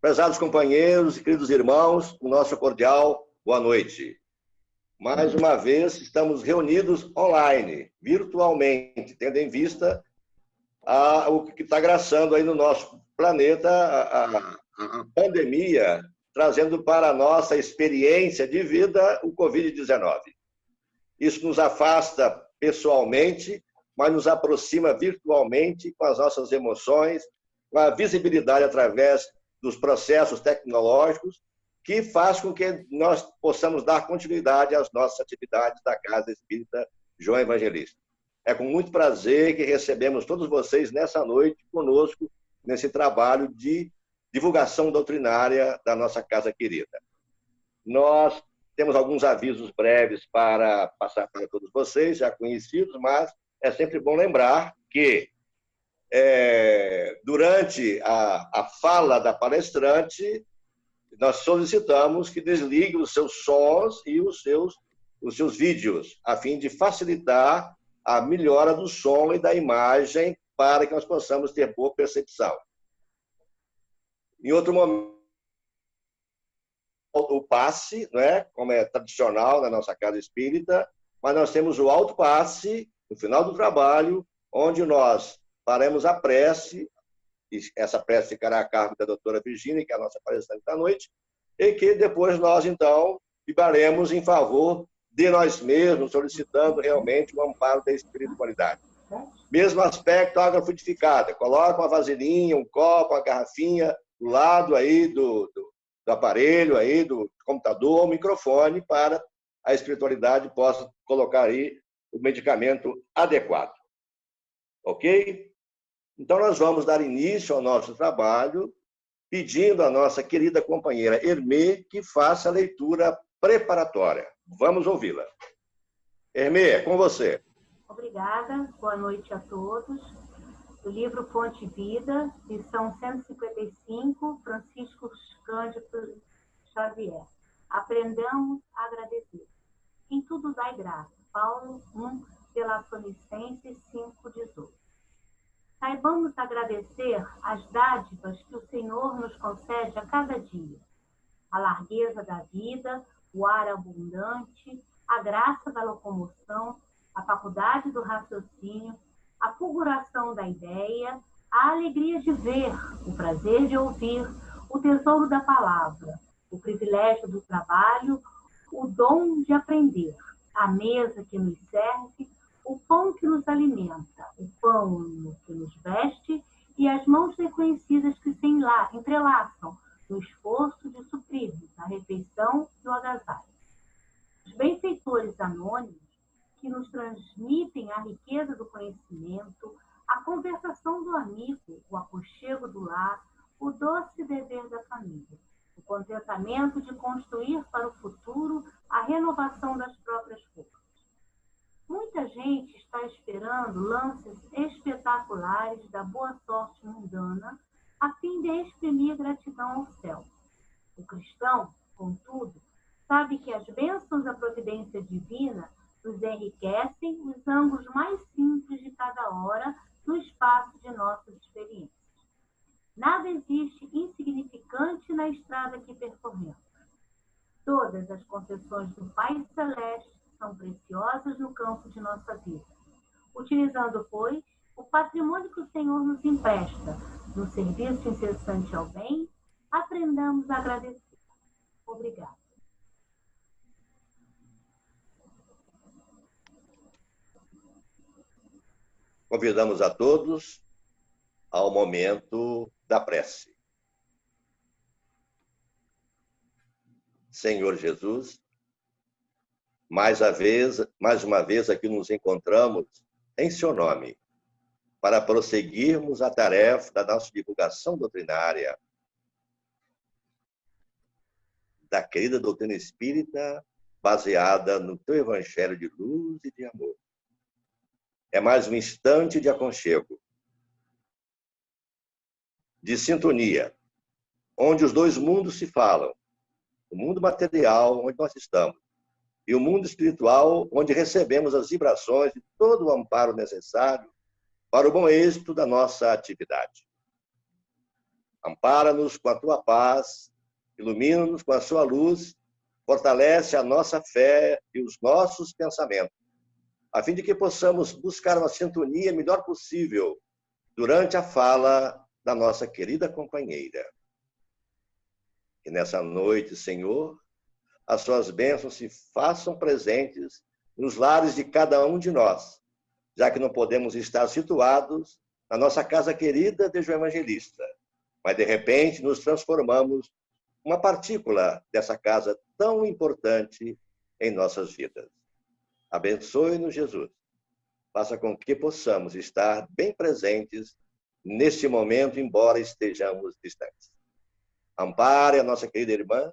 Prezados companheiros e queridos irmãos, o nosso cordial boa noite. Mais uma vez, estamos reunidos online, virtualmente, tendo em vista o que está graçando aí no nosso planeta, a pandemia, trazendo para a nossa experiência de vida o Covid-19. Isso nos afasta pessoalmente, mas nos aproxima virtualmente com as nossas emoções, com a visibilidade através dos processos tecnológicos, que faz com que nós possamos dar continuidade às nossas atividades da Casa Espírita João Evangelista. É com muito prazer que recebemos todos vocês nessa noite conosco, nesse trabalho de divulgação doutrinária da nossa casa querida. Nós temos alguns avisos breves para passar para todos vocês, já conhecidos, mas é sempre bom lembrar que durante a fala da palestrante, nós solicitamos que desligue os seus sons e os seus vídeos, a fim de facilitar a melhora do som e da imagem para que nós possamos ter boa percepção. Em outro momento, o passe, né, como é tradicional na nossa casa espírita, mas nós temos o alto passe no final do trabalho, onde nós faremos a prece, e essa prece ficará a cargo da doutora Virgínia, que é a nossa palestrante da noite, e que depois nós, então, vibraremos em favor de nós mesmos, solicitando realmente o amparo da espiritualidade. Mesmo aspecto, água frutificada. Coloca uma vasilhinha, um copo, uma garrafinha do lado aí do aparelho, aí do computador, o microfone, para a espiritualidade possa colocar aí o medicamento adequado. Ok? Então, nós vamos dar início ao nosso trabalho, pedindo à nossa querida companheira Hermê que faça a leitura preparatória. Vamos ouvi-la. Hermê, é com você. Obrigada, boa noite a todos. O livro Fonte Vida, lição 155, Francisco Cândido Xavier. Aprendamos a agradecer. Em tudo dai graça. Paulo 1, Tessalonicenses 5:18. Saibamos agradecer as dádivas que o Senhor nos concede a cada dia. A largueza da vida, o ar abundante, a graça da locomoção, a faculdade do raciocínio, a fulguração da ideia, a alegria de ver, o prazer de ouvir, o tesouro da palavra, o privilégio do trabalho, o dom de aprender, a mesa que nos serve, o pão que nos alimenta, o pão que nos veste e as mãos reconhecidas que se entrelaçam no esforço de suprir-nos a refeição e o agasalho. Os benfeitores anônimos que nos transmitem a riqueza do conhecimento, a conversação do amigo, o aconchego do lar, o doce dever da família, o contentamento de construir para o futuro a renovação das próprias forças. Muita gente está esperando lances espetaculares da boa sorte mundana a fim de exprimir gratidão ao céu. O cristão, contudo, sabe que as bênçãos da providência divina nos enriquecem os ângulos mais simples de cada hora no espaço de nossas experiências. Nada existe insignificante na estrada que percorremos. Todas as concessões do Pai Celeste são preciosas no campo de nossa vida. Utilizando, pois, o patrimônio que o Senhor nos empresta no serviço incessante ao bem, aprendamos a agradecer. Obrigada. Convidamos a todos ao momento da prece. Senhor Jesus, mais uma vez aqui nos encontramos em seu nome, para prosseguirmos a tarefa da nossa divulgação doutrinária da querida doutrina espírita, baseada no teu evangelho de luz e de amor. É mais um instante de aconchego, de sintonia, onde os dois mundos se falam, o mundo material, onde nós estamos, e o mundo espiritual, onde recebemos as vibrações e todo o amparo necessário para o bom êxito da nossa atividade. Ampara-nos com a tua paz, ilumina-nos com a sua luz, fortalece a nossa fé e os nossos pensamentos, a fim de que possamos buscar uma sintonia melhor possível durante a fala da nossa querida companheira. Que nessa noite, Senhor, as suas bênçãos se façam presentes nos lares de cada um de nós, já que não podemos estar situados na nossa casa querida de João Evangelista, mas de repente nos transformamos uma partícula dessa casa tão importante em nossas vidas. Abençoe-nos, Jesus. Faça com que possamos estar bem presentes neste momento, embora estejamos distantes. Ampare a nossa querida irmã,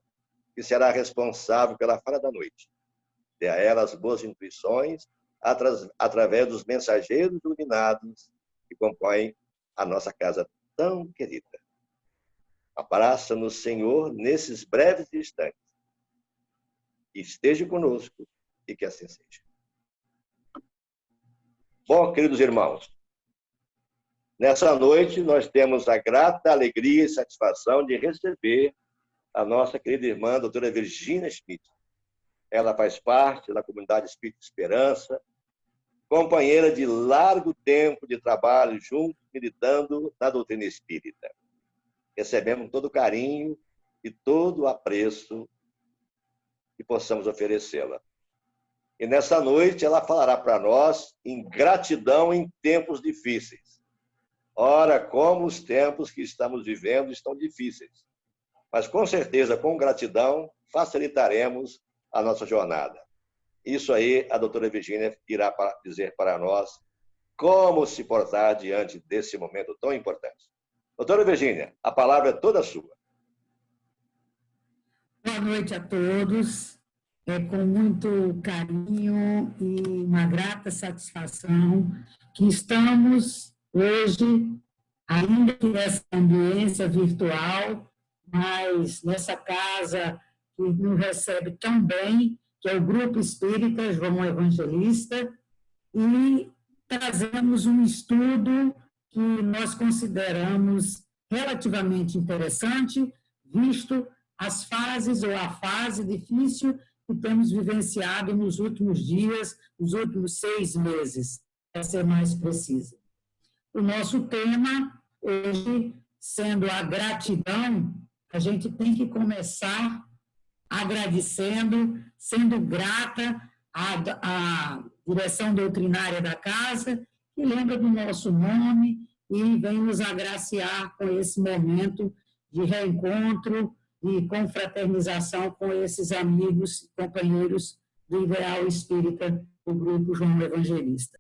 que será responsável pela fala da noite. Dê a ela as boas intuições através dos mensageiros iluminados que compõem a nossa casa tão querida. Abraça-nos, Senhor, nesses breves instantes. Esteja conosco e que assim seja. Bom, queridos irmãos, nessa noite nós temos a grata alegria e satisfação de receber a nossa querida irmã, a doutora Virgínia Schmidt. Ela faz parte da comunidade Espírita Esperança, companheira de largo tempo de trabalho juntos, militando na doutrina espírita. Recebemos todo o carinho e todo o apreço que possamos oferecê-la. E nessa noite ela falará para nós em gratidão em tempos difíceis. Ora, como os tempos que estamos vivendo estão difíceis. Mas com certeza, com gratidão, facilitaremos a nossa jornada. Isso aí a doutora Virgínia irá dizer para nós como se portar diante desse momento tão importante. Doutora Virgínia, a palavra é toda sua. Boa noite a todos. É com muito carinho e uma grata satisfação que estamos hoje, ainda que nessa ambiência virtual, mas nessa casa que nos recebe tão bem, que é o Grupo Espírita João Evangelista, e trazemos um estudo que nós consideramos relativamente interessante, visto as fases ou a fase difícil que temos vivenciado nos últimos dias, nos últimos 6 meses, para ser mais precisa. O nosso tema, hoje, sendo a gratidão, a gente tem que começar agradecendo, sendo grata à direção doutrinária da casa, que lembra do nosso nome e vem nos agraciar com esse momento de reencontro e confraternização com esses amigos e companheiros do ideal espírita do Grupo João Evangelista.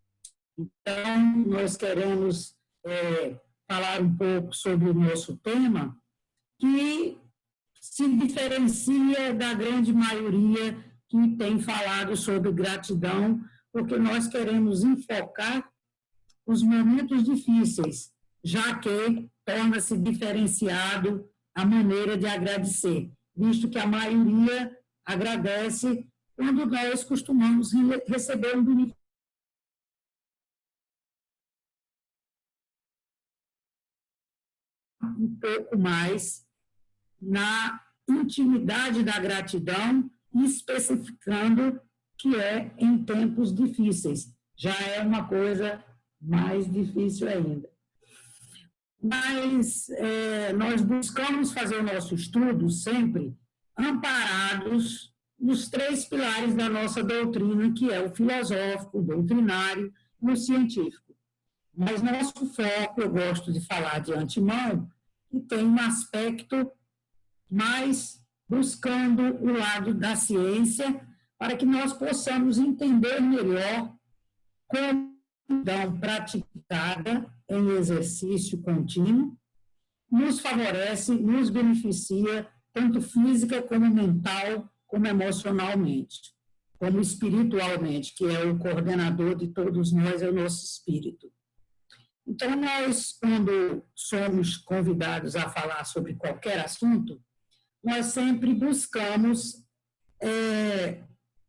Então, nós queremos falar um pouco sobre o nosso tema, que se diferencia da grande maioria que tem falado sobre gratidão, porque nós queremos enfocar os momentos difíceis, já que torna-se diferenciado a maneira de agradecer, visto que a maioria agradece quando nós costumamos receber um benefício um pouco mais na intimidade da gratidão, especificando que é em tempos difíceis. Já é uma coisa mais difícil ainda. Mas nós buscamos fazer o nosso estudo sempre amparados nos 3 pilares da nossa doutrina, que é o filosófico, o doutrinário e o científico. Mas nosso foco, eu gosto de falar de antemão, que tem um aspecto mais buscando o lado da ciência, para que nós possamos entender melhor como a praticada em exercício contínuo nos favorece, nos beneficia, tanto física como mental, como emocionalmente, como espiritualmente, que é o coordenador de todos nós, é o nosso espírito. Então, nós, quando somos convidados a falar sobre qualquer assunto, nós sempre buscamos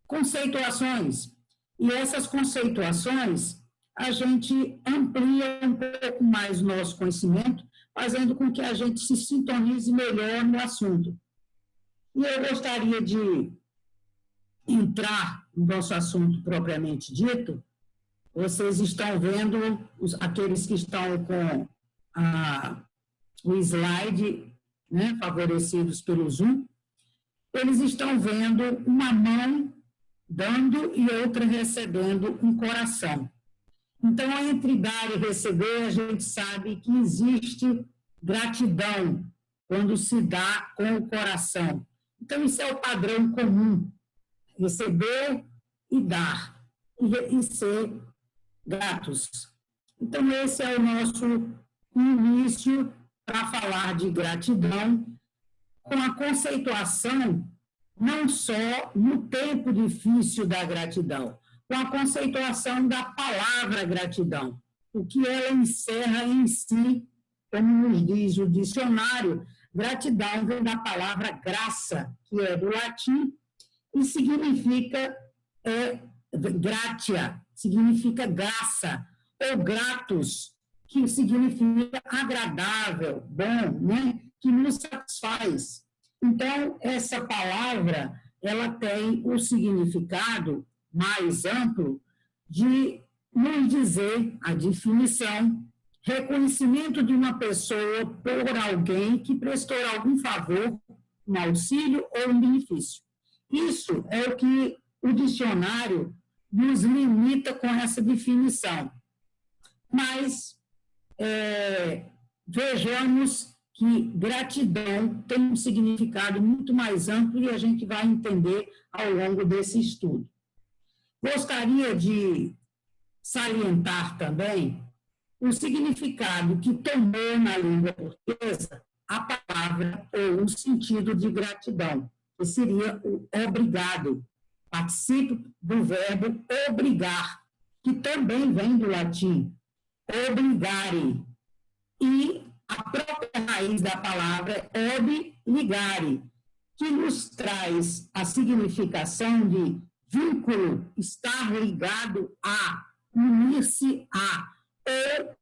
conceituações, e essas conceituações a gente amplia um pouco mais o nosso conhecimento fazendo com que a gente se sintonize melhor no assunto. E eu gostaria de entrar no nosso assunto propriamente dito. Vocês estão vendo, aqueles que estão com o slide, né, favorecidos pelo Zoom, eles estão vendo uma mão dando e outra recebendo um coração. Então, entre dar e receber, a gente sabe que existe gratidão quando se dá com o coração. Então, isso é o padrão comum, receber e dar, e ser gratos. Então, esse é o nosso início para falar de gratidão, com a conceituação não só no tempo difícil da gratidão, com a conceituação da palavra gratidão, o que ela encerra em si, como nos diz o dicionário. Gratidão vem da palavra graça, que é do latim, e significa gratia, significa graça, ou gratus, que significa agradável, bom, né? Que nos satisfaz. Então, essa palavra, ela tem o significado mais amplo de nos dizer a definição, reconhecimento de uma pessoa por alguém que prestou algum favor, um auxílio ou um benefício. Isso é o que o dicionário nos limita com essa definição. Mas vejamos que gratidão tem um significado muito mais amplo e a gente vai entender ao longo desse estudo. Gostaria de salientar também o significado que tomou na língua portuguesa a palavra ou o sentido de gratidão, que seria o obrigado, participio do verbo obrigar, que também vem do latim, obrigare, e a própria raiz da palavra é obligare, que nos traz a significação de vínculo, estar ligado a, unir-se a, ou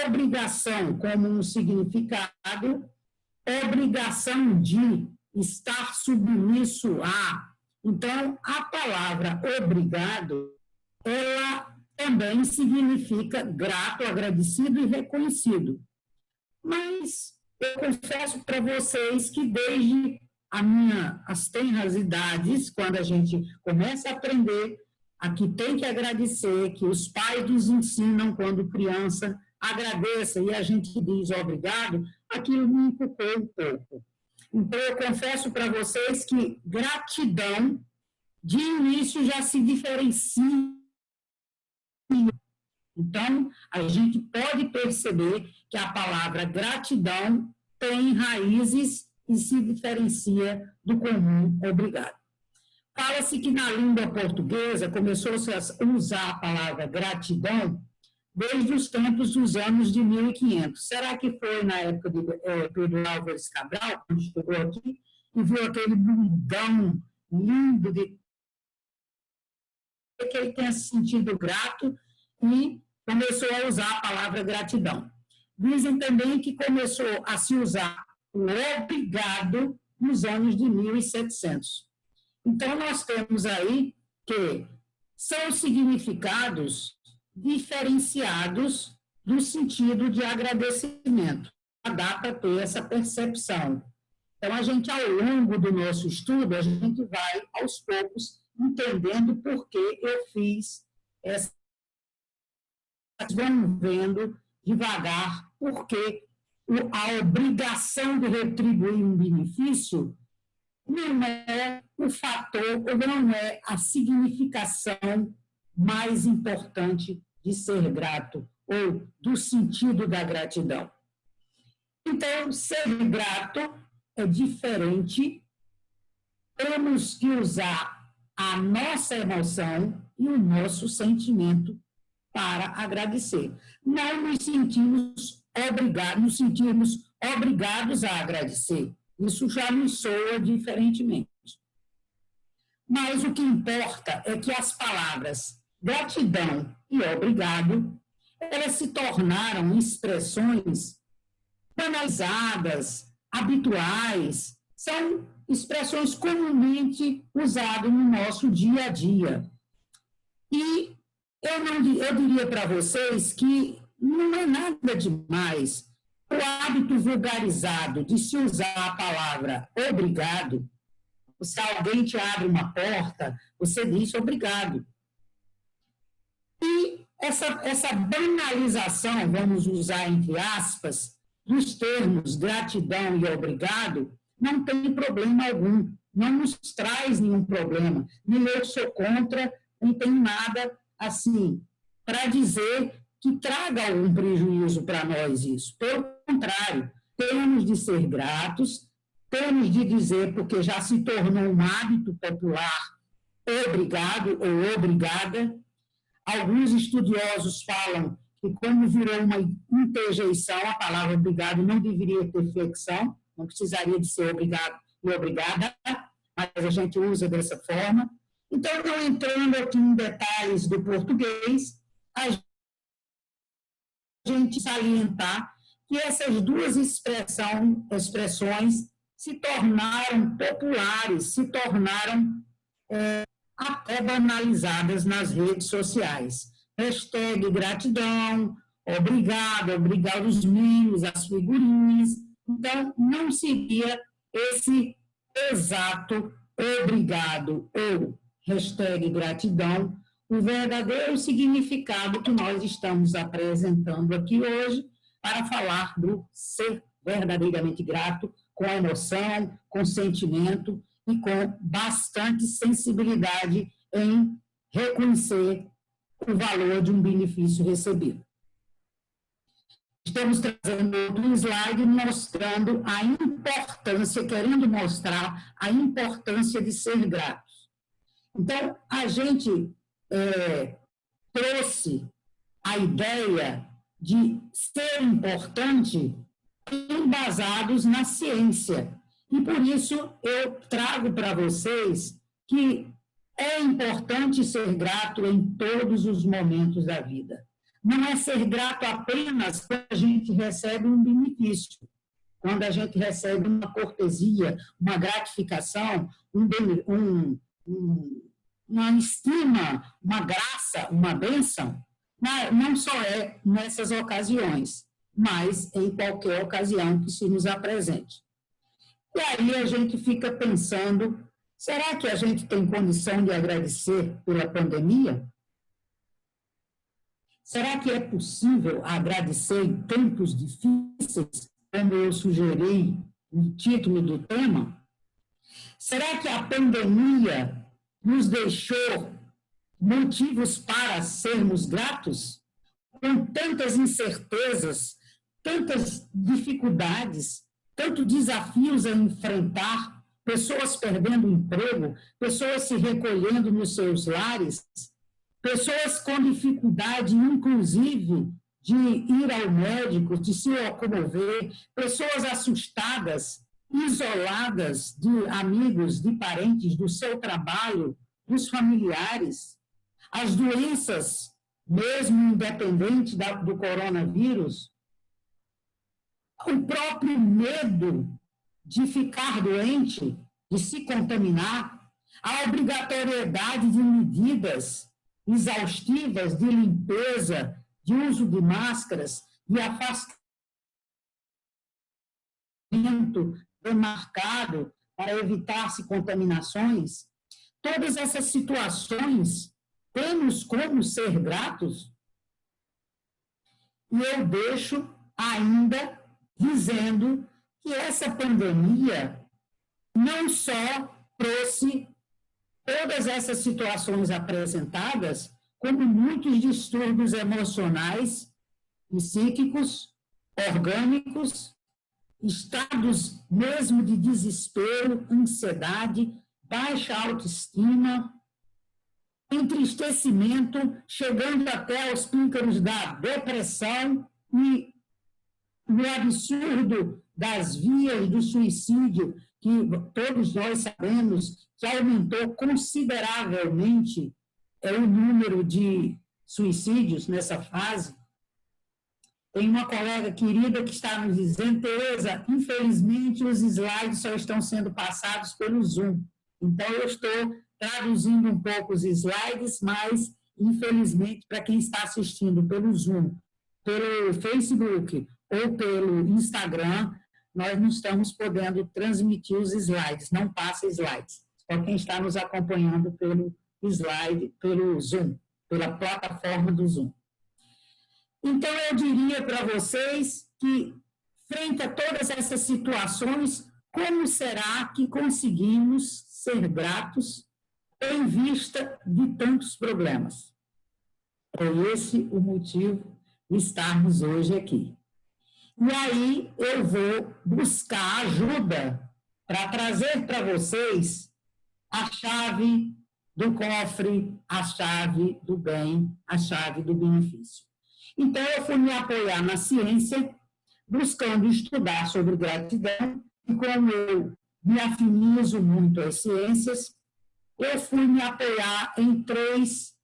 obrigação, como um significado, obrigação de, estar submisso a. Então, a palavra obrigado, ela também significa grato, agradecido e reconhecido. Mas eu confesso para vocês que desde as tenras idades, quando a gente começa a aprender a que tem que agradecer, que os pais nos ensinam quando criança, agradeça, e a gente diz obrigado, aquilo me inculcou um pouco. Então, eu confesso para vocês que gratidão, de início, já se diferencia. Então, a gente pode perceber que a palavra gratidão tem raízes e se diferencia do comum obrigado. Fala-se que na língua portuguesa começou-se a usar a palavra gratidão desde os tempos dos anos de 1500. Será que foi na época de Pedro Álvares Cabral, quando chegou aqui e viu aquele mundão lindo de que ele tenha se sentido grato e começou a usar a palavra gratidão. Dizem também que começou a se usar o obrigado nos anos de 1700. Então, nós temos aí que são significados diferenciados do sentido de agradecimento. Dá para ter essa percepção. Então, a gente, ao longo do nosso estudo, a gente vai, aos poucos, entendendo por que eu fiz essa. Vamos vendo devagar porque a obrigação de retribuir um benefício não é o fator, ou não é a significação mais importante de ser grato, ou do sentido da gratidão. Então, ser grato é diferente, temos que usar a nossa emoção e o nosso sentimento para agradecer. Não nos sentimos obrigados a agradecer. Isso já nos soa diferentemente. Mas o que importa é que as palavras gratidão e obrigado, elas se tornaram expressões banalizadas, habituais, são expressões comumente usadas no nosso dia a dia. E eu diria para vocês que não é nada demais o hábito vulgarizado de se usar a palavra obrigado. Se alguém te abre uma porta, você diz obrigado. E essa banalização, vamos usar entre aspas, dos termos gratidão e obrigado, não tem problema algum, não nos traz nenhum problema. Nem eu sou contra, não tem nada assim para dizer que traga algum prejuízo para nós isso. Pelo contrário, temos de ser gratos, temos de dizer, porque já se tornou um hábito popular, obrigado ou obrigada. Alguns estudiosos falam que, como virou uma interjeição, a palavra obrigado não deveria ter flexão, não precisaria de ser obrigado e obrigada, mas a gente usa dessa forma. Então, não entrando aqui em detalhes do português, a gente salientar que essas duas expressões se tornaram populares, se tornaram até banalizadas nas redes sociais. Hashtag gratidão, obrigado os memes, as figurinhas. Então, não seria esse exato obrigado ou hashtag gratidão o verdadeiro significado que nós estamos apresentando aqui hoje para falar do ser verdadeiramente grato, com emoção, com sentimento e com bastante sensibilidade em reconhecer o valor de um benefício recebido. Estamos trazendo outro slide mostrando a importância, querendo mostrar a importância de ser gratos. Então, a gente trouxe a ideia de ser importante embasados na ciência. E por isso eu trago para vocês que é importante ser grato em todos os momentos da vida. Não é ser grato apenas quando a gente recebe um benefício, quando a gente recebe uma cortesia, uma gratificação, uma estima, uma graça, uma bênção. Não só é nessas ocasiões, mas em qualquer ocasião que se nos apresente. E aí a gente fica pensando, será que a gente tem condição de agradecer pela pandemia? Será que é possível agradecer em tempos difíceis, como eu sugeri no título do tema? Será que a pandemia nos deixou motivos para sermos gratos? Com tantas incertezas, tantas dificuldades, tantos desafios a enfrentar, pessoas perdendo emprego, pessoas se recolhendo nos seus lares, pessoas com dificuldade, inclusive, de ir ao médico, de se locomover, pessoas assustadas, isoladas de amigos, de parentes, do seu trabalho, dos familiares. As doenças, mesmo independente do coronavírus, o próprio medo de ficar doente, de se contaminar, a obrigatoriedade de medidas exaustivas de limpeza, de uso de máscaras, de afastamento demarcado para evitar-se contaminações. Todas essas situações, temos como ser gratos? E eu deixo ainda dizendo que essa pandemia não só trouxe todas essas situações apresentadas, como muitos distúrbios emocionais, psíquicos, orgânicos, estados mesmo de desespero, ansiedade, baixa autoestima, entristecimento, chegando até aos píncaros da depressão e o absurdo das vias do suicídio, que todos nós sabemos que aumentou consideravelmente o número de suicídios nessa fase. Tem uma colega querida que está nos dizendo, Tereza, infelizmente os slides só estão sendo passados pelo Zoom. Então, eu estou traduzindo um pouco os slides, mas, infelizmente, para quem está assistindo pelo Zoom, pelo Facebook ou pelo Instagram, nós não estamos podendo transmitir os slides, não passa slides. Só quem está nos acompanhando pelo slide, pelo Zoom, pela plataforma do Zoom. Então, eu diria para vocês que, frente a todas essas situações, como será que conseguimos ser gratos em vista de tantos problemas? É esse o motivo de estarmos hoje aqui. E aí, eu vou buscar ajuda para trazer para vocês a chave do cofre, a chave do bem, a chave do benefício. Então, eu fui me apoiar na ciência, buscando estudar sobre gratidão, e como eu me afinizo muito às ciências, eu fui me apoiar em 3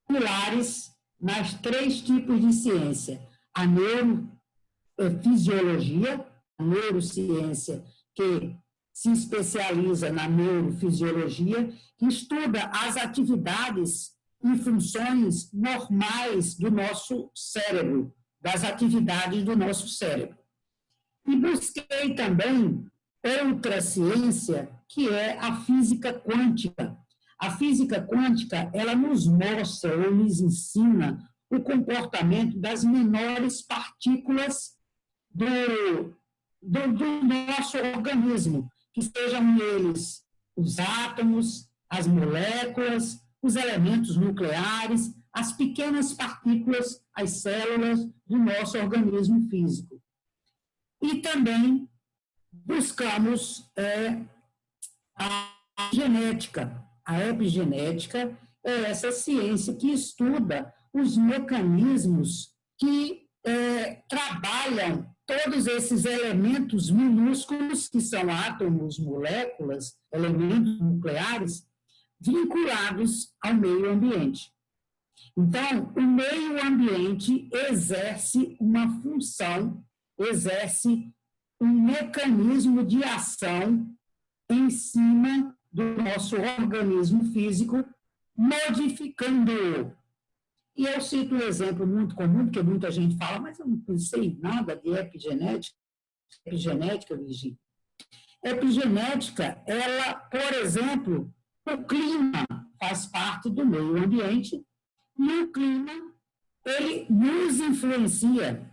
pilares, nas 3 tipos de ciência. A neurofisiologia, a neurociência, que se especializa na neurofisiologia, que estuda as atividades e funções normais do nosso cérebro, das atividades do nosso cérebro. E busquei também outra ciência, que é a física quântica. A física quântica, ela nos mostra ou nos ensina o comportamento das menores partículas do nosso organismo, que sejam eles os átomos, as moléculas, os elementos nucleares, as pequenas partículas, as células do nosso organismo físico. E também buscamos a genética. A epigenética é essa ciência que estuda os mecanismos que trabalham todos esses elementos minúsculos, que são átomos, moléculas, elementos nucleares, vinculados ao meio ambiente. Então, o meio ambiente exerce uma função, exerce um mecanismo de ação em cima do nosso organismo físico, modificando-o. E eu cito um exemplo muito comum, porque muita gente fala, mas eu não sei nada de epigenética. Epigenética, Virginia. Epigenética, ela, por exemplo, o clima faz parte do meio ambiente, e o clima, ele nos influencia.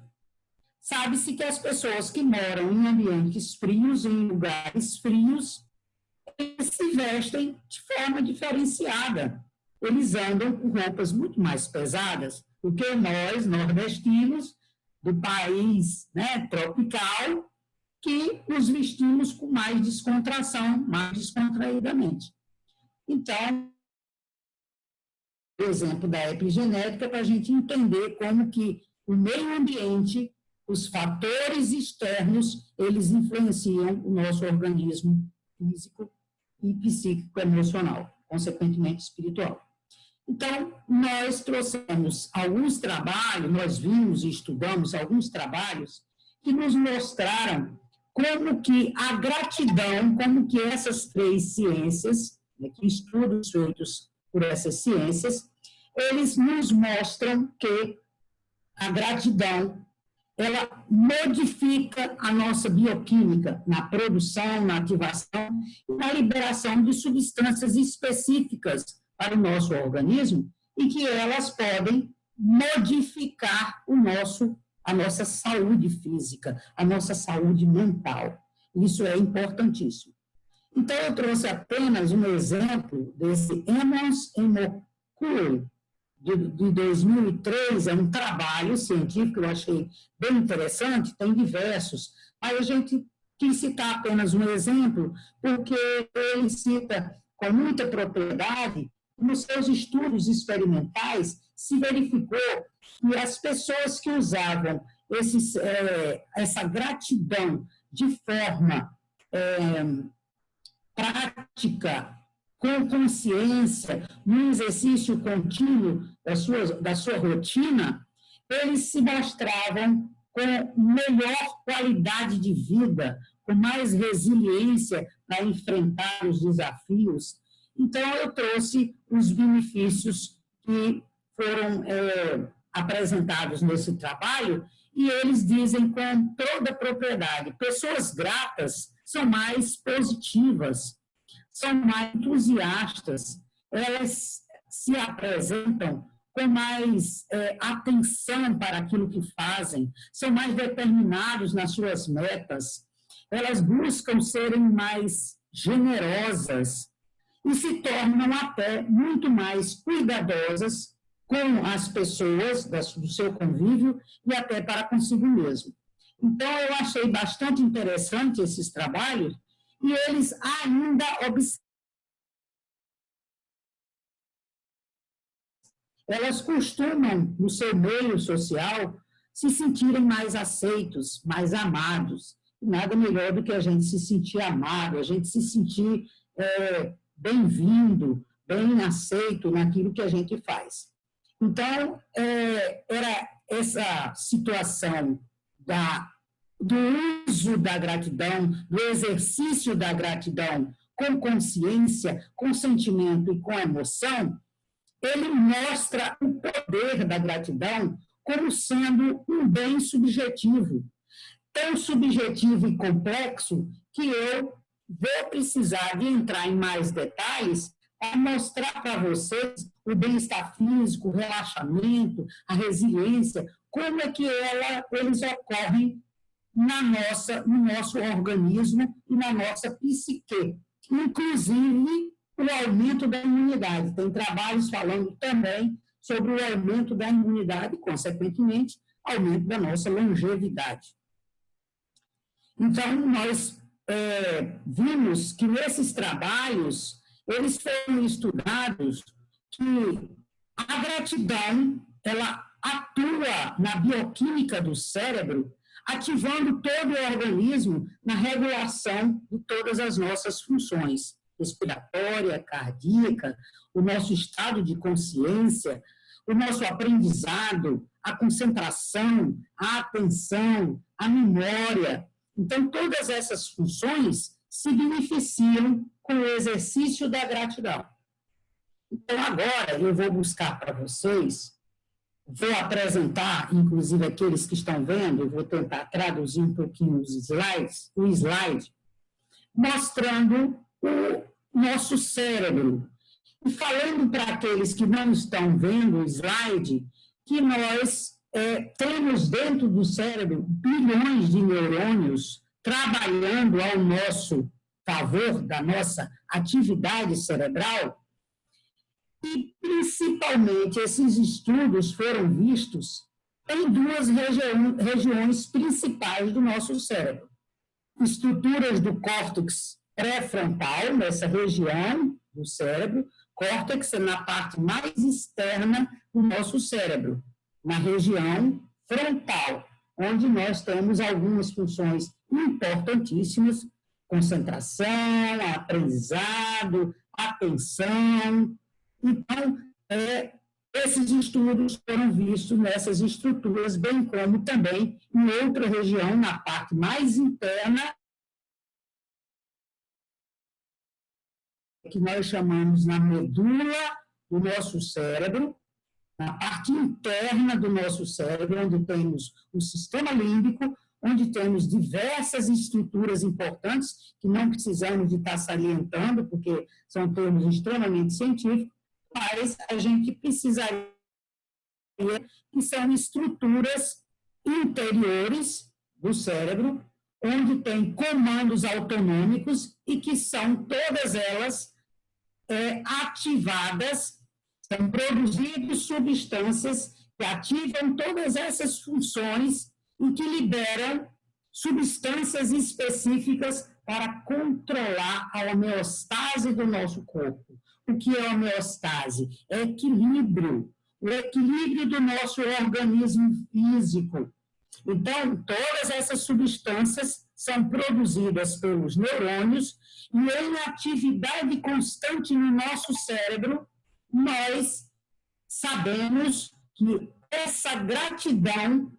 Sabe-se que as pessoas que moram em ambientes frios, em lugares frios, eles se vestem de forma diferenciada. Eles andam com roupas muito mais pesadas do que nós, nordestinos, do país, né, tropical, que nos vestimos com mais descontração, mais descontraídamente. Então, o exemplo da epigenética para a gente entender como que o meio ambiente, os fatores externos, eles influenciam o nosso organismo físico e psíquico-emocional, consequentemente espiritual. Então, nós trouxemos alguns trabalhos, nós vimos e estudamos alguns trabalhos que nos mostraram como que a gratidão, como que essas 3 ciências, né, que estudos feitos por essas ciências, eles nos mostram que a gratidão, ela modifica a nossa bioquímica na produção, na ativação e na liberação de substâncias específicas para o nosso organismo e que elas podem modificar a nossa saúde física, a nossa saúde mental. Isso é importantíssimo. Então, eu trouxe apenas um exemplo desse Emmons e McCullough, de 2003, é um trabalho científico que eu achei bem interessante, tem diversos, mas a gente quis citar apenas um exemplo, porque ele cita com muita propriedade, nos seus estudos experimentais, se verificou que as pessoas que usavam essa gratidão de forma prática, com consciência, num exercício contínuo da sua rotina, eles se mostravam com melhor qualidade de vida, com mais resiliência para enfrentar os desafios. Então, eu trouxe os benefícios que foram apresentados nesse trabalho, e eles dizem com toda a propriedade: pessoas gratas são mais positivas, são mais entusiastas, elas se apresentam com mais atenção para aquilo que fazem, são mais determinados nas suas metas, elas buscam serem mais generosas e se tornam até muito mais cuidadosas com as pessoas do seu convívio e até para consigo mesmo. Então, eu achei bastante interessante esses trabalhos e eles ainda observam. Elas costumam, no seu meio social, se sentirem mais aceitos, mais amados. Nada melhor do que a gente se sentir amado, a gente se sentir bem-vindo, bem aceito naquilo que a gente faz. Então, era essa situação do uso da gratidão, do exercício da gratidão com consciência, com sentimento e com emoção. Ele mostra o poder da gratidão como sendo um bem subjetivo, tão subjetivo e complexo que eu vou precisar de entrar em mais detalhes para mostrar para vocês o bem-estar físico, o relaxamento, a resiliência, como é que eles ocorrem no nosso organismo e na nossa psique, inclusive o aumento da imunidade. Tem trabalhos falando também sobre o aumento da imunidade e, consequentemente, aumento da nossa longevidade. Então, nós vimos que nesses trabalhos, eles foram estudados que a gratidão, ela atua na bioquímica do cérebro, ativando todo o organismo na regulação de todas as nossas funções, respiratória, cardíaca, o nosso estado de consciência, o nosso aprendizado, a concentração, a atenção, a memória. Então, todas essas funções se beneficiam com o exercício da gratidão. Então, agora eu vou buscar para vocês, vou apresentar, inclusive aqueles que estão vendo, eu vou tentar traduzir um pouquinho o slide, mostrando o nosso cérebro. E falando para aqueles que não estão vendo o slide, que nós temos dentro do cérebro bilhões de neurônios trabalhando ao nosso favor, da nossa atividade cerebral, e principalmente esses estudos foram vistos em duas regiões principais do nosso cérebro. Estruturas do córtex pré-frontal, nessa região do cérebro, córtex é na parte mais externa do nosso cérebro, na região frontal, onde nós temos algumas funções importantíssimas: concentração, aprendizado, atenção. Então, esses estudos foram vistos nessas estruturas, bem como também em outra região, na parte mais interna, que nós chamamos na medula do nosso cérebro, na parte interna do nosso cérebro, onde temos o sistema límbico, onde temos diversas estruturas importantes, que não precisamos de estar salientando, porque são termos extremamente científicos, mas a gente precisaria, que são estruturas interiores do cérebro, onde tem comandos autonômicos e que são todas elas ativadas, são produzidas substâncias que ativam todas essas funções e que liberam substâncias específicas para controlar a homeostase do nosso corpo. O que é homeostase? É equilíbrio, o equilíbrio do nosso organismo físico. Então, todas essas substâncias são produzidas pelos neurônios e em atividade constante no nosso cérebro, nós sabemos que essa gratidão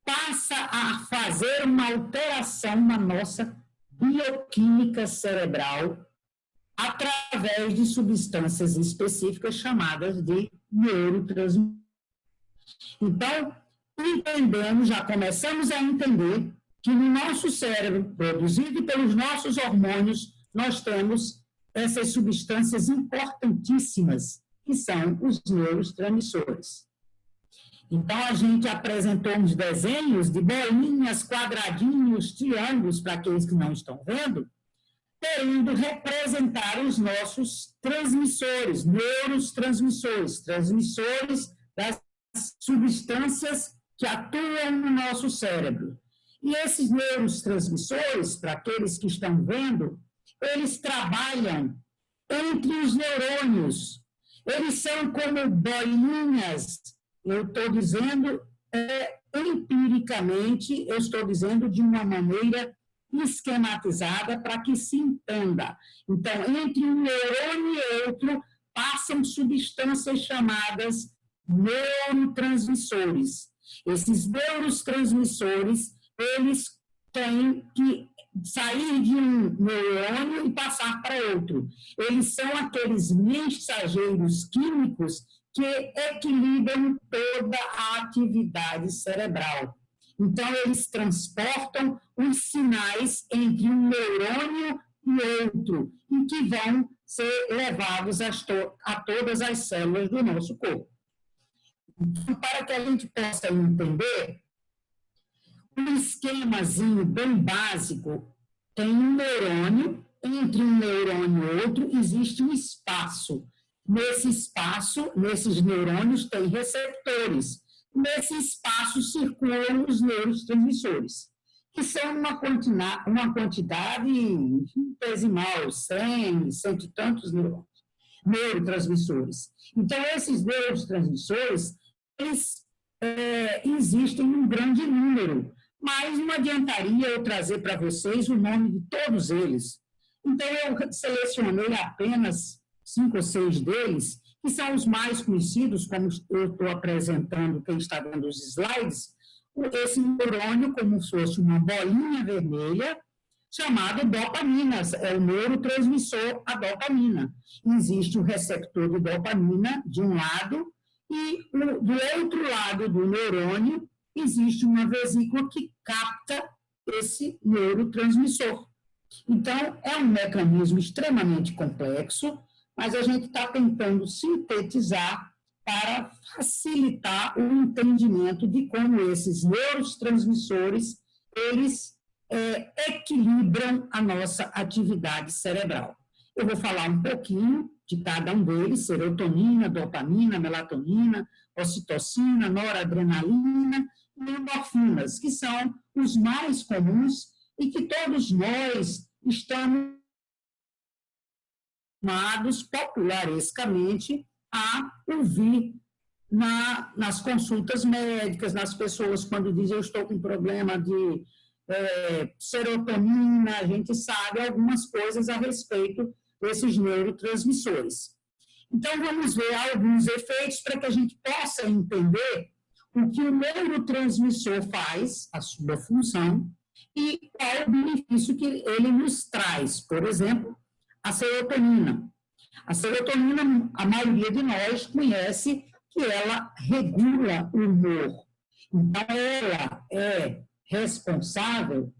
passa a fazer uma alteração na nossa bioquímica cerebral através de substâncias específicas chamadas de neurotransmissores. Então, já começamos a entender que no nosso cérebro, produzido pelos nossos hormônios, nós temos essas substâncias importantíssimas, que são os neurotransmissores. Então, a gente apresentou uns desenhos de bolinhas, quadradinhos, triângulos, para aqueles que não estão vendo, querendo representar os nossos transmissores, neurotransmissores, transmissores das substâncias que atuam no nosso cérebro. E esses neurotransmissores, para aqueles que estão vendo, eles trabalham entre os neurônios. Eles são como bolinhas. Eu estou dizendo empiricamente, eu estou dizendo de uma maneira esquematizada para que se entenda. Então, entre um neurônio e outro, passam substâncias chamadas neurotransmissores. Esses neurotransmissores, eles têm que sair de um neurônio e passar para outro. Eles são aqueles mensageiros químicos que equilibram toda a atividade cerebral. Então, eles transportam os sinais entre um neurônio e outro, e que vão ser levados a todas as células do nosso corpo. Então, para que a gente possa entender, um esquemazinho bem básico, tem um neurônio, entre um neurônio e outro, existe um espaço. Nesse espaço, nesses neurônios, tem receptores. Nesse espaço circulam os neurotransmissores, que são uma quantidade infinitesimal, 100 e tantos neurotransmissores. Então, esses neurotransmissores, eles existem em um grande número, mas não adiantaria eu trazer para vocês o nome de todos eles. Então, eu selecionei apenas 5 ou 6 deles, que são os mais conhecidos, como eu estou apresentando, quem está vendo os slides, esse neurônio como se fosse uma bolinha vermelha, chamado dopamina, é o neurotransmissor, a dopamina. Existe o receptor de dopamina, de um lado, e do outro lado do neurônio, existe uma vesícula que capta esse neurotransmissor. Então, é um mecanismo extremamente complexo, mas a gente está tentando sintetizar para facilitar o entendimento de como esses neurotransmissores, eles equilibram a nossa atividade cerebral. Eu vou falar um pouquinho de cada um deles, serotonina, dopamina, melatonina, ocitocina, noradrenalina e endorfinas, que são os mais comuns e que todos nós estamos chamados popularescamente a ouvir nas consultas médicas, nas pessoas quando dizem eu estou com problema de serotonina, a gente sabe algumas coisas a respeito desses neurotransmissores. Então, vamos ver alguns efeitos para que a gente possa entender o que o neurotransmissor faz, a sua função, e qual o benefício que ele nos traz. Por exemplo, a serotonina. A serotonina, a maioria de nós conhece que ela regula o humor. Então, ela é responsável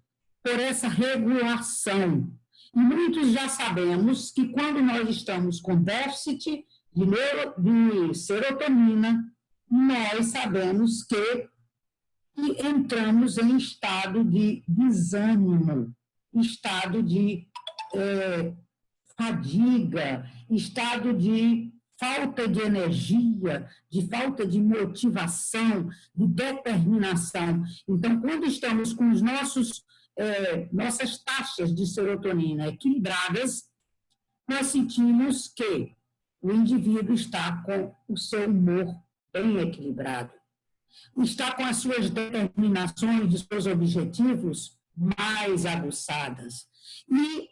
por essa regulação. E muitos já sabemos que quando nós estamos com déficit de serotonina, nós sabemos que entramos em estado de desânimo, estado de fadiga, estado de falta de energia, de falta de motivação, de determinação. Então, quando estamos com os nossas taxas de serotonina equilibradas, nós sentimos que o indivíduo está com o seu humor bem equilibrado, está com as suas determinações, de seus objetivos mais aguçadas. E,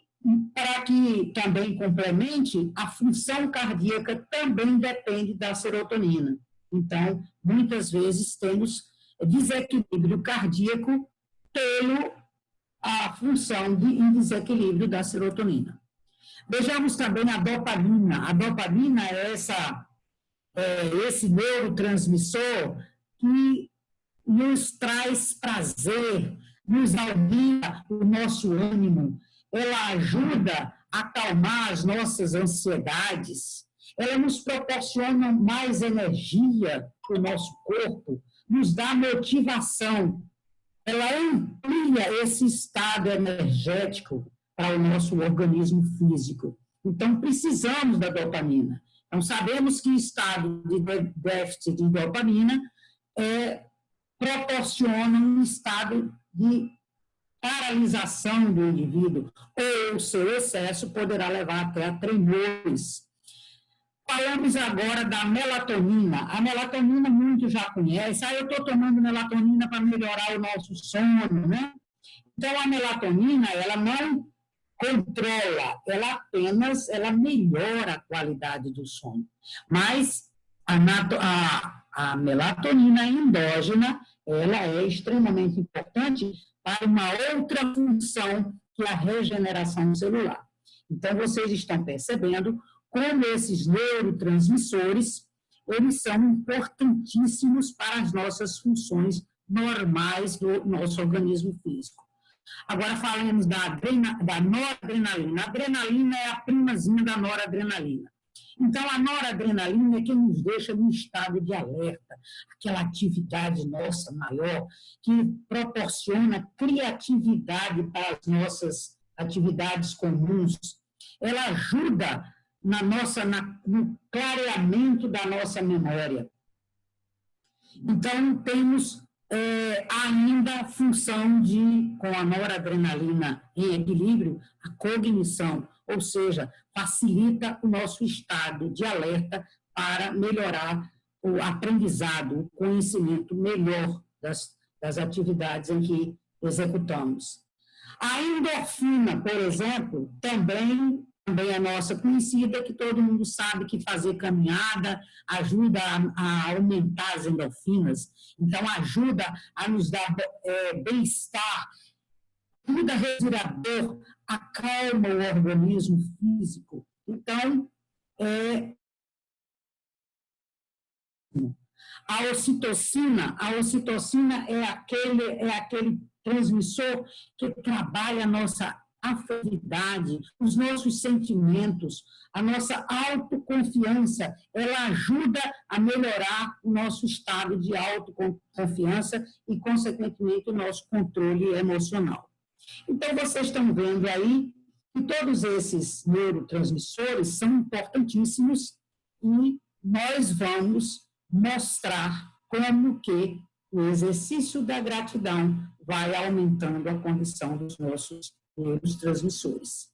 para que também complemente, a função cardíaca também depende da serotonina. Então, muitas vezes temos desequilíbrio cardíaco pela a função em desequilíbrio da serotonina. Vejamos também a dopamina. A dopamina é esse neurotransmissor que nos traz prazer, nos aumenta o nosso ânimo, ela ajuda a acalmar as nossas ansiedades, ela nos proporciona mais energia para o nosso corpo, nos dá motivação, ela amplia esse estado energético para o nosso organismo físico. Então, precisamos da dopamina. Então, sabemos que estado de déficit de dopamina proporciona um estado de paralisação do indivíduo, ou o seu excesso poderá levar até a tremores. Falamos agora da melatonina. A melatonina muitos já conhecem. Eu estou tomando melatonina para melhorar o nosso sono, né? Então, a melatonina, ela não controla, ela apenas melhora a qualidade do sono. Mas a melatonina endógena, ela é extremamente importante para uma outra função, que é a regeneração celular. Então, vocês estão percebendo como esses neurotransmissores, eles são importantíssimos para as nossas funções normais do nosso organismo físico. Agora, falamos da noradrenalina. A adrenalina é a primazinha da noradrenalina. Então, a noradrenalina é quem nos deixa num estado de alerta, aquela atividade nossa maior, que proporciona criatividade para as nossas atividades comuns. Ela ajuda no clareamento da nossa memória. Então, temos ainda a função com a noradrenalina em equilíbrio, a cognição, ou seja, facilita o nosso estado de alerta para melhorar o aprendizado, o conhecimento melhor das atividades em que executamos. A endorfina, por exemplo, também é nossa conhecida, que todo mundo sabe que fazer caminhada ajuda a aumentar as endorfinas, então ajuda a nos dar bem-estar, ajuda respirador, acalma o organismo físico. Então, a ocitocina é aquele transmissor que trabalha a nossa afetividade, os nossos sentimentos, a nossa autoconfiança, ela ajuda a melhorar o nosso estado de autoconfiança e, consequentemente, o nosso controle emocional. Então, vocês estão vendo aí que todos esses neurotransmissores são importantíssimos e nós vamos mostrar como que o exercício da gratidão vai aumentando a condição dos nossos neurotransmissores.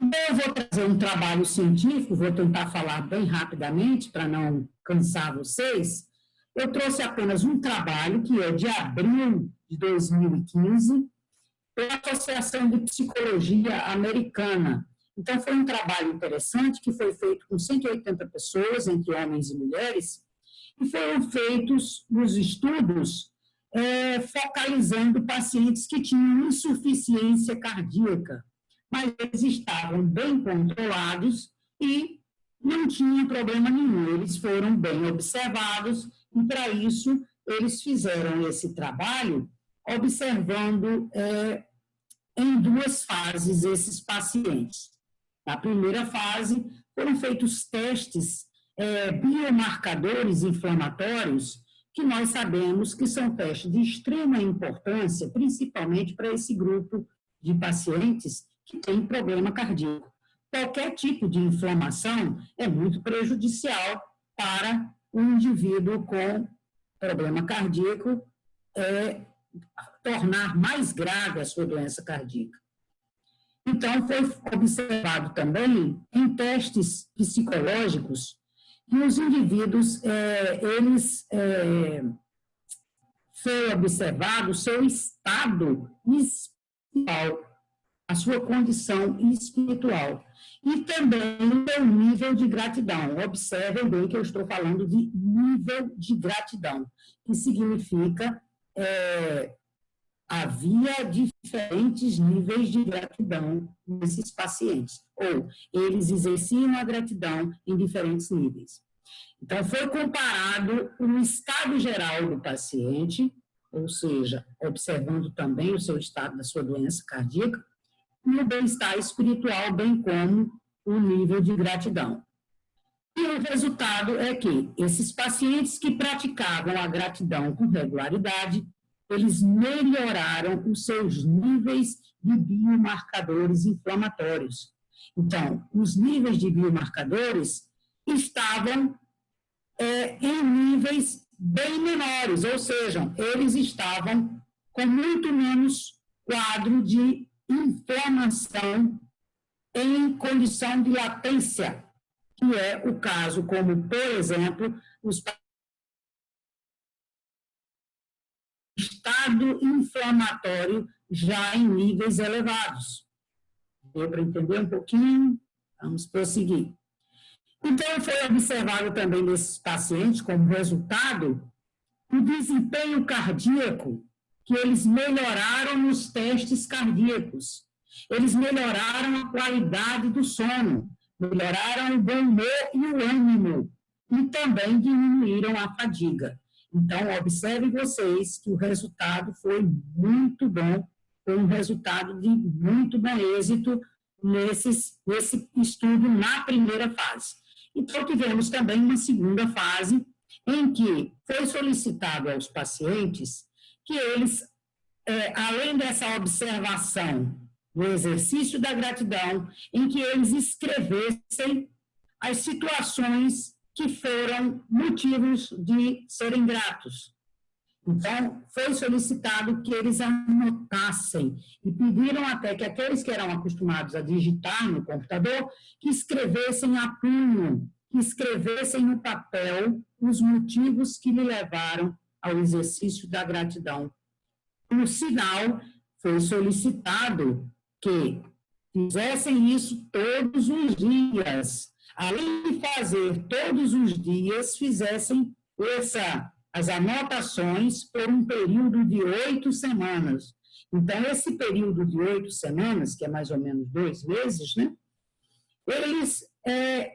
Então, eu vou trazer um trabalho científico, vou tentar falar bem rapidamente para não cansar vocês. Eu trouxe apenas um trabalho que é de abril de 2015, pela Associação de Psicologia Americana. Então, foi um trabalho interessante que foi feito com 180 pessoas, entre homens e mulheres, e foram feitos os estudos focalizando pacientes que tinham insuficiência cardíaca, mas eles estavam bem controlados e não tinham problema nenhum. Eles foram bem observados e, para isso, eles fizeram esse trabalho observando em duas fases esses pacientes. Na primeira fase, foram feitos testes biomarcadores inflamatórios, que nós sabemos que são testes de extrema importância, principalmente para esse grupo de pacientes que tem problema cardíaco. Qualquer tipo de inflamação é muito prejudicial para o indivíduo com problema cardíaco, tornar mais grave a sua doença cardíaca. Então, foi observado também em testes psicológicos que os indivíduos, foi observado o seu estado espiritual. a sua condição espiritual e também o seu nível de gratidão. Observem bem que eu estou falando de nível de gratidão, que significa havia diferentes níveis de gratidão nesses pacientes, ou eles exerciam a gratidão em diferentes níveis. Então, foi comparado o estado geral do paciente, ou seja, observando também o seu estado da sua doença cardíaca, e o bem-estar espiritual, bem como o nível de gratidão. E o resultado é que esses pacientes que praticavam a gratidão com regularidade, eles melhoraram os seus níveis de biomarcadores inflamatórios. Então, os níveis de biomarcadores estavam em níveis bem menores, ou seja, eles estavam com muito menos quadro de inflamação em condição de latência, que é o caso como, por exemplo, os estado inflamatório já em níveis elevados. Deu para entender um pouquinho? Vamos prosseguir. Então, foi observado também nesses pacientes, como resultado, o desempenho cardíaco, que eles melhoraram nos testes cardíacos. Eles melhoraram a qualidade do sono, melhoraram o bom humor e o ânimo, e também diminuíram a fadiga. Então, observem vocês que o resultado foi muito bom, foi um resultado de muito bom êxito nesse estudo na primeira fase. Então, tivemos também uma segunda fase, em que foi solicitado aos pacientes que eles, além dessa observação do exercício da gratidão, em que eles escrevessem as situações que foram motivos de serem gratos. Então, foi solicitado que eles anotassem e pediram até que aqueles que eram acostumados a digitar no computador, que escrevessem a punho, que escrevessem no papel os motivos que lhe levaram ao exercício da gratidão. No sinal, foi solicitado que fizessem isso todos os dias. Além de fazer todos os dias, fizessem as anotações por um período de 8 semanas. Então, esse período de 8 semanas, que é mais ou menos 2 meses, né? Eles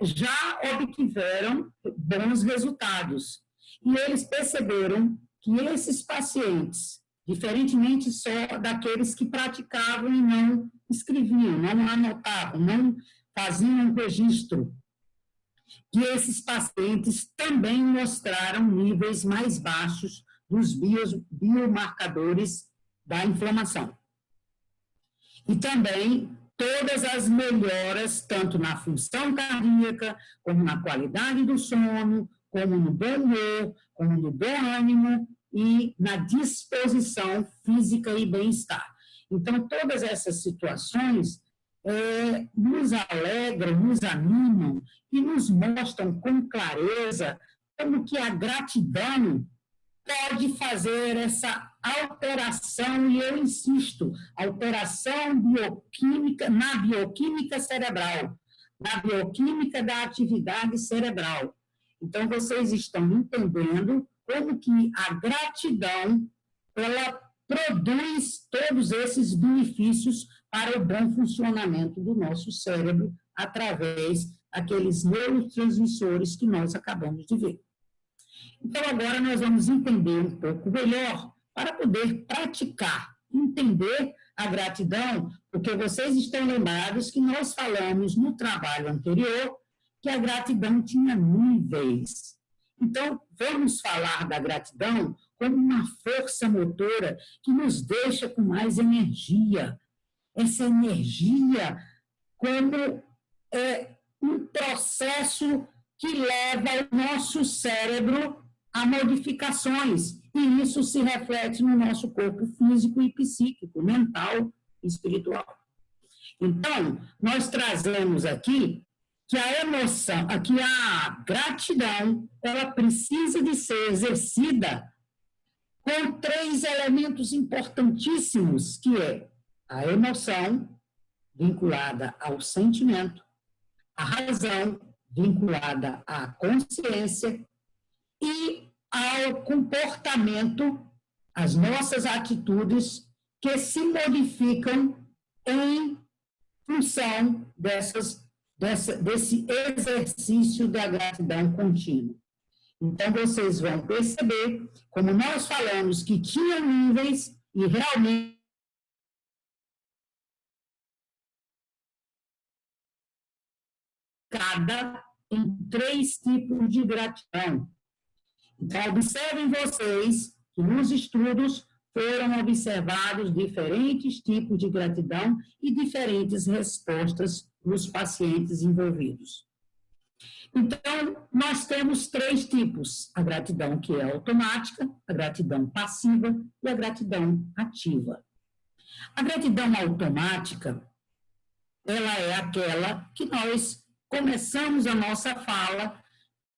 já obtiveram bons resultados. E eles perceberam que esses pacientes, diferentemente só daqueles que praticavam e não escreviam, não anotavam, não faziam um registro, que esses pacientes também mostraram níveis mais baixos dos biomarcadores da inflamação. E também todas as melhoras, tanto na função cardíaca, como na qualidade do sono, como no bom humor, como no bom ânimo e na disposição física e bem-estar. Então, todas essas situações nos alegram, nos animam e nos mostram com clareza como que a gratidão pode fazer essa alteração, e eu insisto, alteração bioquímica, na bioquímica cerebral, na bioquímica da atividade cerebral. Então, vocês estão entendendo como que a gratidão, ela produz todos esses benefícios para o bom funcionamento do nosso cérebro através daqueles neurotransmissores que nós acabamos de ver. Então, agora nós vamos entender um pouco melhor para poder praticar, entender a gratidão, porque vocês estão lembrados que nós falamos no trabalho anterior que a gratidão tinha níveis. Então, vamos falar da gratidão como uma força motora que nos deixa com mais energia. Essa energia como um processo que leva o nosso cérebro a modificações, e isso se reflete no nosso corpo físico e psíquico, mental e espiritual. Então, nós trazemos aqui que a emoção, que a gratidão, ela precisa de ser exercida com 3 elementos importantíssimos, que é a emoção, vinculada ao sentimento, a razão, vinculada à consciência, e ao comportamento, as nossas atitudes, que se modificam em função desse exercício da gratidão contínua. Então, vocês vão perceber, como nós falamos que tinha níveis, e realmente cada em 3 tipos de gratidão. Então, observem vocês que nos estudos foram observados diferentes tipos de gratidão e diferentes respostas dos pacientes envolvidos. Então, nós temos 3 tipos: a gratidão que é automática, a gratidão passiva e a gratidão ativa. A gratidão automática, ela é aquela que nós começamos a nossa fala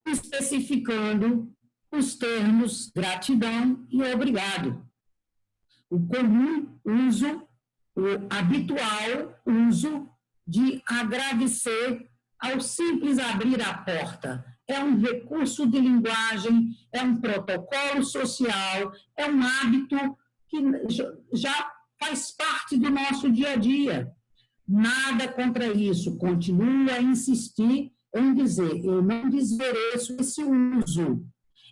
especificando os termos gratidão e obrigado. O comum uso, o habitual uso de agradecer ao simples abrir a porta. É um recurso de linguagem, é um protocolo social, é um hábito que já faz parte do nosso dia a dia. Nada contra isso, continuo a insistir em dizer, eu não desmereço esse uso.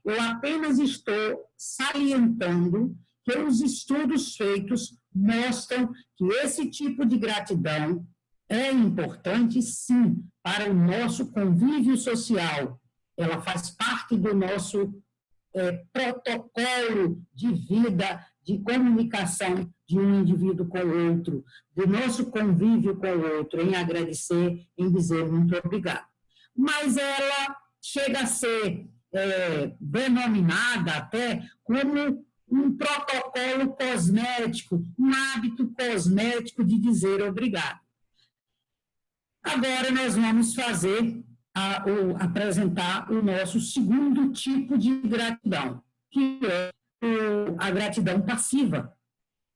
Eu apenas estou salientando que os estudos feitos mostram que esse tipo de gratidão é importante, sim, para o nosso convívio social. Ela faz parte do nosso protocolo de vida, de comunicação de um indivíduo com o outro, do nosso convívio com o outro, em agradecer, em dizer muito obrigado. Mas ela chega a ser denominada até como um protocolo cosmético, um hábito cosmético de dizer obrigado. Agora nós vamos apresentar o nosso segundo tipo de gratidão, que é a gratidão passiva.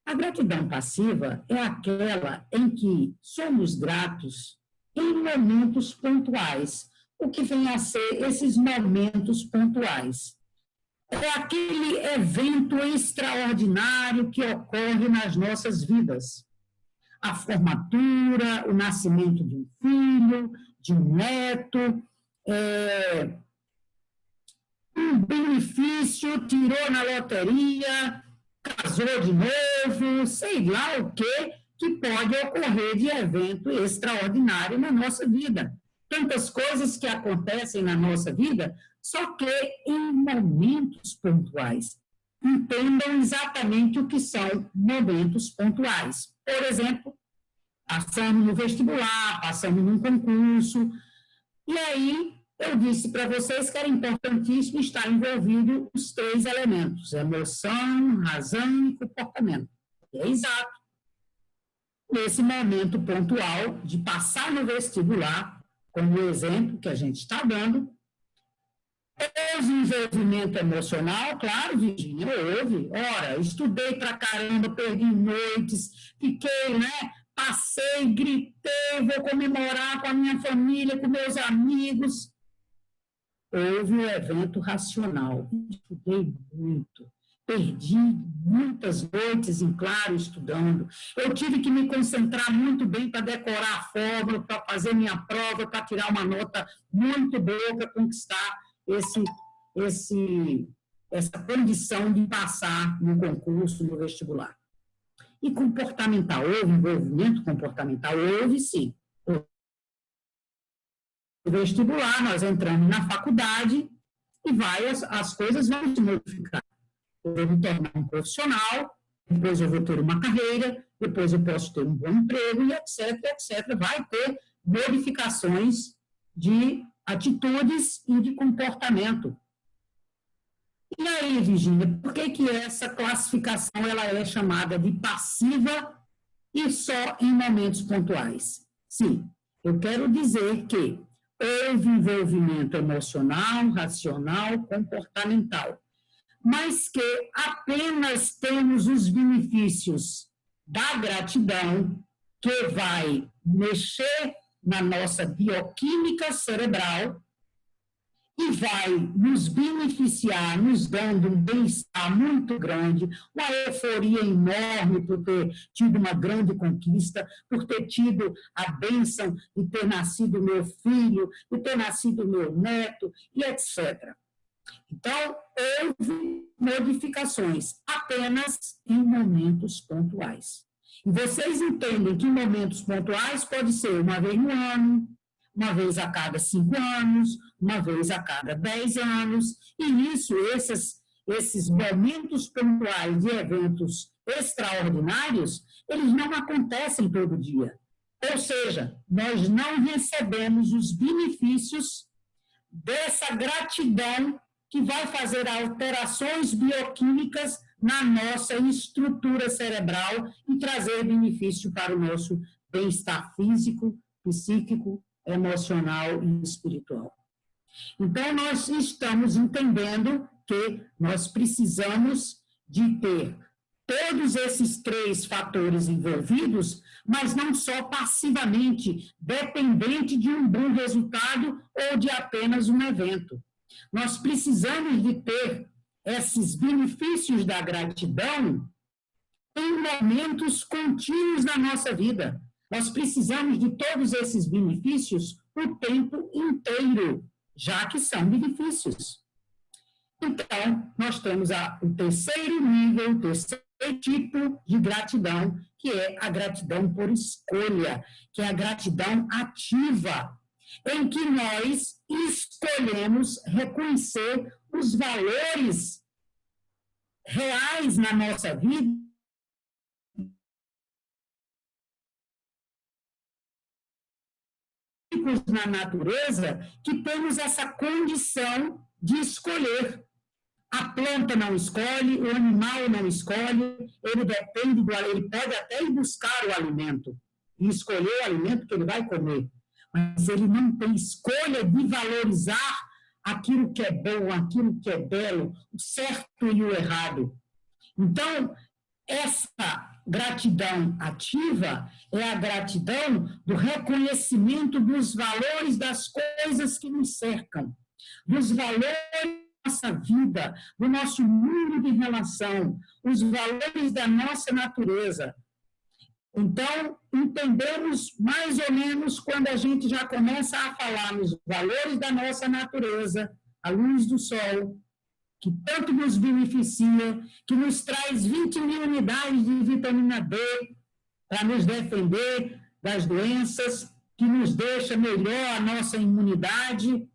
A gratidão passiva é aquela em que somos gratos em momentos pontuais. O que vem a ser esses momentos pontuais? É aquele evento extraordinário que ocorre nas nossas vidas. A formatura, o nascimento de um filho, de um neto, um benefício, tirou na loteria, casou de novo, sei lá o que pode ocorrer de evento extraordinário na nossa vida. Tantas coisas que acontecem na nossa vida, só que em momentos pontuais. Entendam exatamente o que são momentos pontuais. Por exemplo, passamos no vestibular, passamos num concurso, e aí eu disse para vocês que era importantíssimo estar envolvido os 3 elementos: emoção, razão e comportamento. E é exato. Nesse momento pontual de passar no vestibular, como o exemplo que a gente está dando, houve envolvimento emocional, claro, Virgínia, houve. Ora, estudei pra caramba, perdi noites, fiquei, passei, gritei, vou comemorar com a minha família, com meus amigos. Houve um evento racional, estudei muito, perdi muitas noites em claro estudando, eu tive que me concentrar muito bem para decorar a fórmula, para fazer minha prova, para tirar uma nota muito boa, para conquistar essa condição de passar no concurso, no vestibular. E comportamental, houve envolvimento comportamental? Houve, sim. No vestibular, nós entramos na faculdade e as coisas vão se modificar. Eu vou me tornar um profissional, depois eu vou ter uma carreira, depois eu posso ter um bom emprego, e etc, etc. Vai ter modificações de atitudes e de comportamento. E aí, Virgínia, por que essa classificação ela é chamada de passiva e só em momentos pontuais? Sim, eu quero dizer que houve envolvimento emocional, racional, comportamental, mas que apenas temos os benefícios da gratidão, que vai mexer na nossa bioquímica cerebral e vai nos beneficiar, nos dando um bem-estar muito grande, uma euforia enorme por ter tido uma grande conquista, por ter tido a bênção de ter nascido meu filho, de ter nascido meu neto, e etc. Então, houve modificações, apenas em momentos pontuais. E vocês entendem que momentos pontuais pode ser uma vez no ano, uma vez a cada 5 anos, uma vez a cada 10 anos, e nisso, esses momentos pontuais de eventos extraordinários, eles não acontecem todo dia. Ou seja, nós não recebemos os benefícios dessa gratidão que vai fazer alterações bioquímicas na nossa estrutura cerebral e trazer benefício para o nosso bem-estar físico, psíquico, emocional e espiritual. Então, nós estamos entendendo que nós precisamos de ter todos esses 3 fatores envolvidos, mas não só passivamente, dependente de um bom resultado ou de apenas um evento. Nós precisamos de ter esses benefícios da gratidão em momentos contínuos da nossa vida. Nós precisamos de todos esses benefícios o tempo inteiro, já que são benefícios. Então, nós temos o terceiro nível, o terceiro tipo de gratidão, que é a gratidão por escolha, que é a gratidão ativa, em que nós escolhemos reconhecer os valores reais na nossa vida na natureza, que temos essa condição de escolher. A planta não escolhe, o animal não escolhe, ele depende ele pode até ir buscar o alimento e escolher o alimento que ele vai comer, mas ele não tem escolha de valorizar aquilo que é bom, aquilo que é belo, o certo e o errado. Então, essa gratidão ativa é a gratidão do reconhecimento dos valores das coisas que nos cercam, dos valores da nossa vida, do nosso mundo de relação, os valores da nossa natureza. Então, entendemos mais ou menos quando a gente já começa a falar nos valores da nossa natureza, a luz do sol, que tanto nos beneficia, que nos traz 20 mil unidades de vitamina D para nos defender das doenças, que nos deixa melhor a nossa imunidade.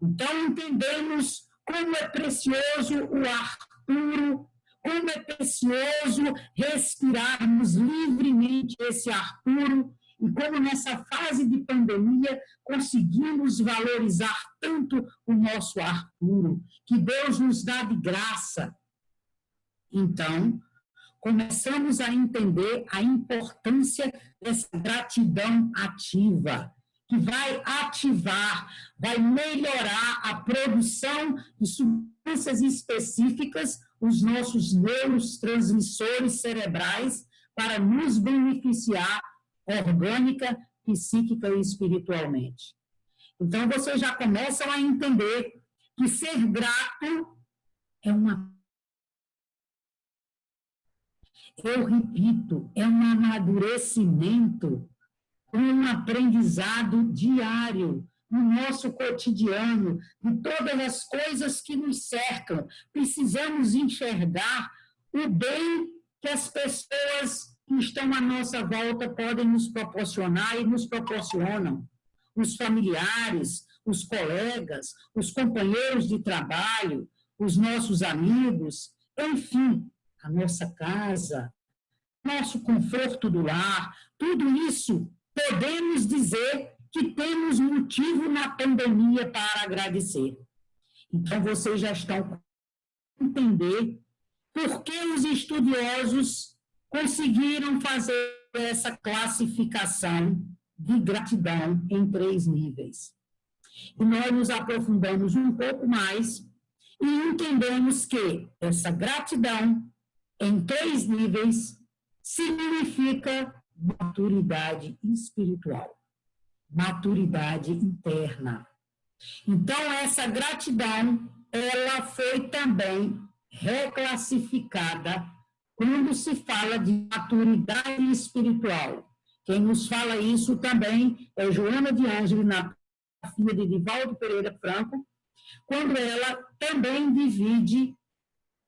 Então, entendemos como é precioso o ar puro, como é precioso respirarmos livremente esse ar puro, e como nessa fase de pandemia conseguimos valorizar tanto o nosso ar puro, que Deus nos dá de graça. Então, começamos a entender a importância dessa gratidão ativa, que vai ativar, vai melhorar a produção de substâncias específicas, os nossos neurotransmissores cerebrais, para nos beneficiar orgânica, psíquica e espiritualmente. Então, vocês já começam a entender que ser grato é eu repito, é um amadurecimento, um aprendizado diário, no nosso cotidiano, de todas as coisas que nos cercam. Precisamos enxergar o bem que as pessoas que estão à nossa volta podem nos proporcionar e nos proporcionam. Os familiares, os colegas, os companheiros de trabalho, os nossos amigos, enfim, a nossa casa, nosso conforto do lar, tudo isso podemos dizer que temos motivo na pandemia para agradecer. Então, vocês já estão a entender por que os estudiosos conseguiram fazer essa classificação de gratidão em 3 níveis. E nós nos aprofundamos um pouco mais e entendemos que essa gratidão em 3 níveis significa maturidade espiritual, maturidade interna. Então, essa gratidão, ela foi também reclassificada quando se fala de maturidade espiritual. Quem nos fala isso também é Joana de Ângelo, na filha de Divaldo Pereira Franco, quando ela também divide,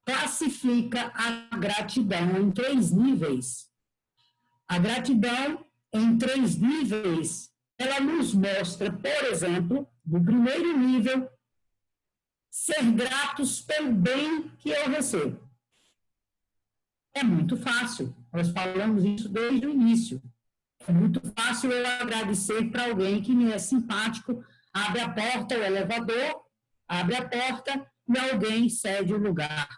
classifica a gratidão em 3 níveis. A gratidão em 3 níveis, ela nos mostra, por exemplo, no primeiro nível, ser gratos pelo bem que eu recebo. É muito fácil, nós falamos isso desde o início. É muito fácil eu agradecer para alguém que me é simpático, abre a porta, o elevador, abre a porta e alguém cede o lugar.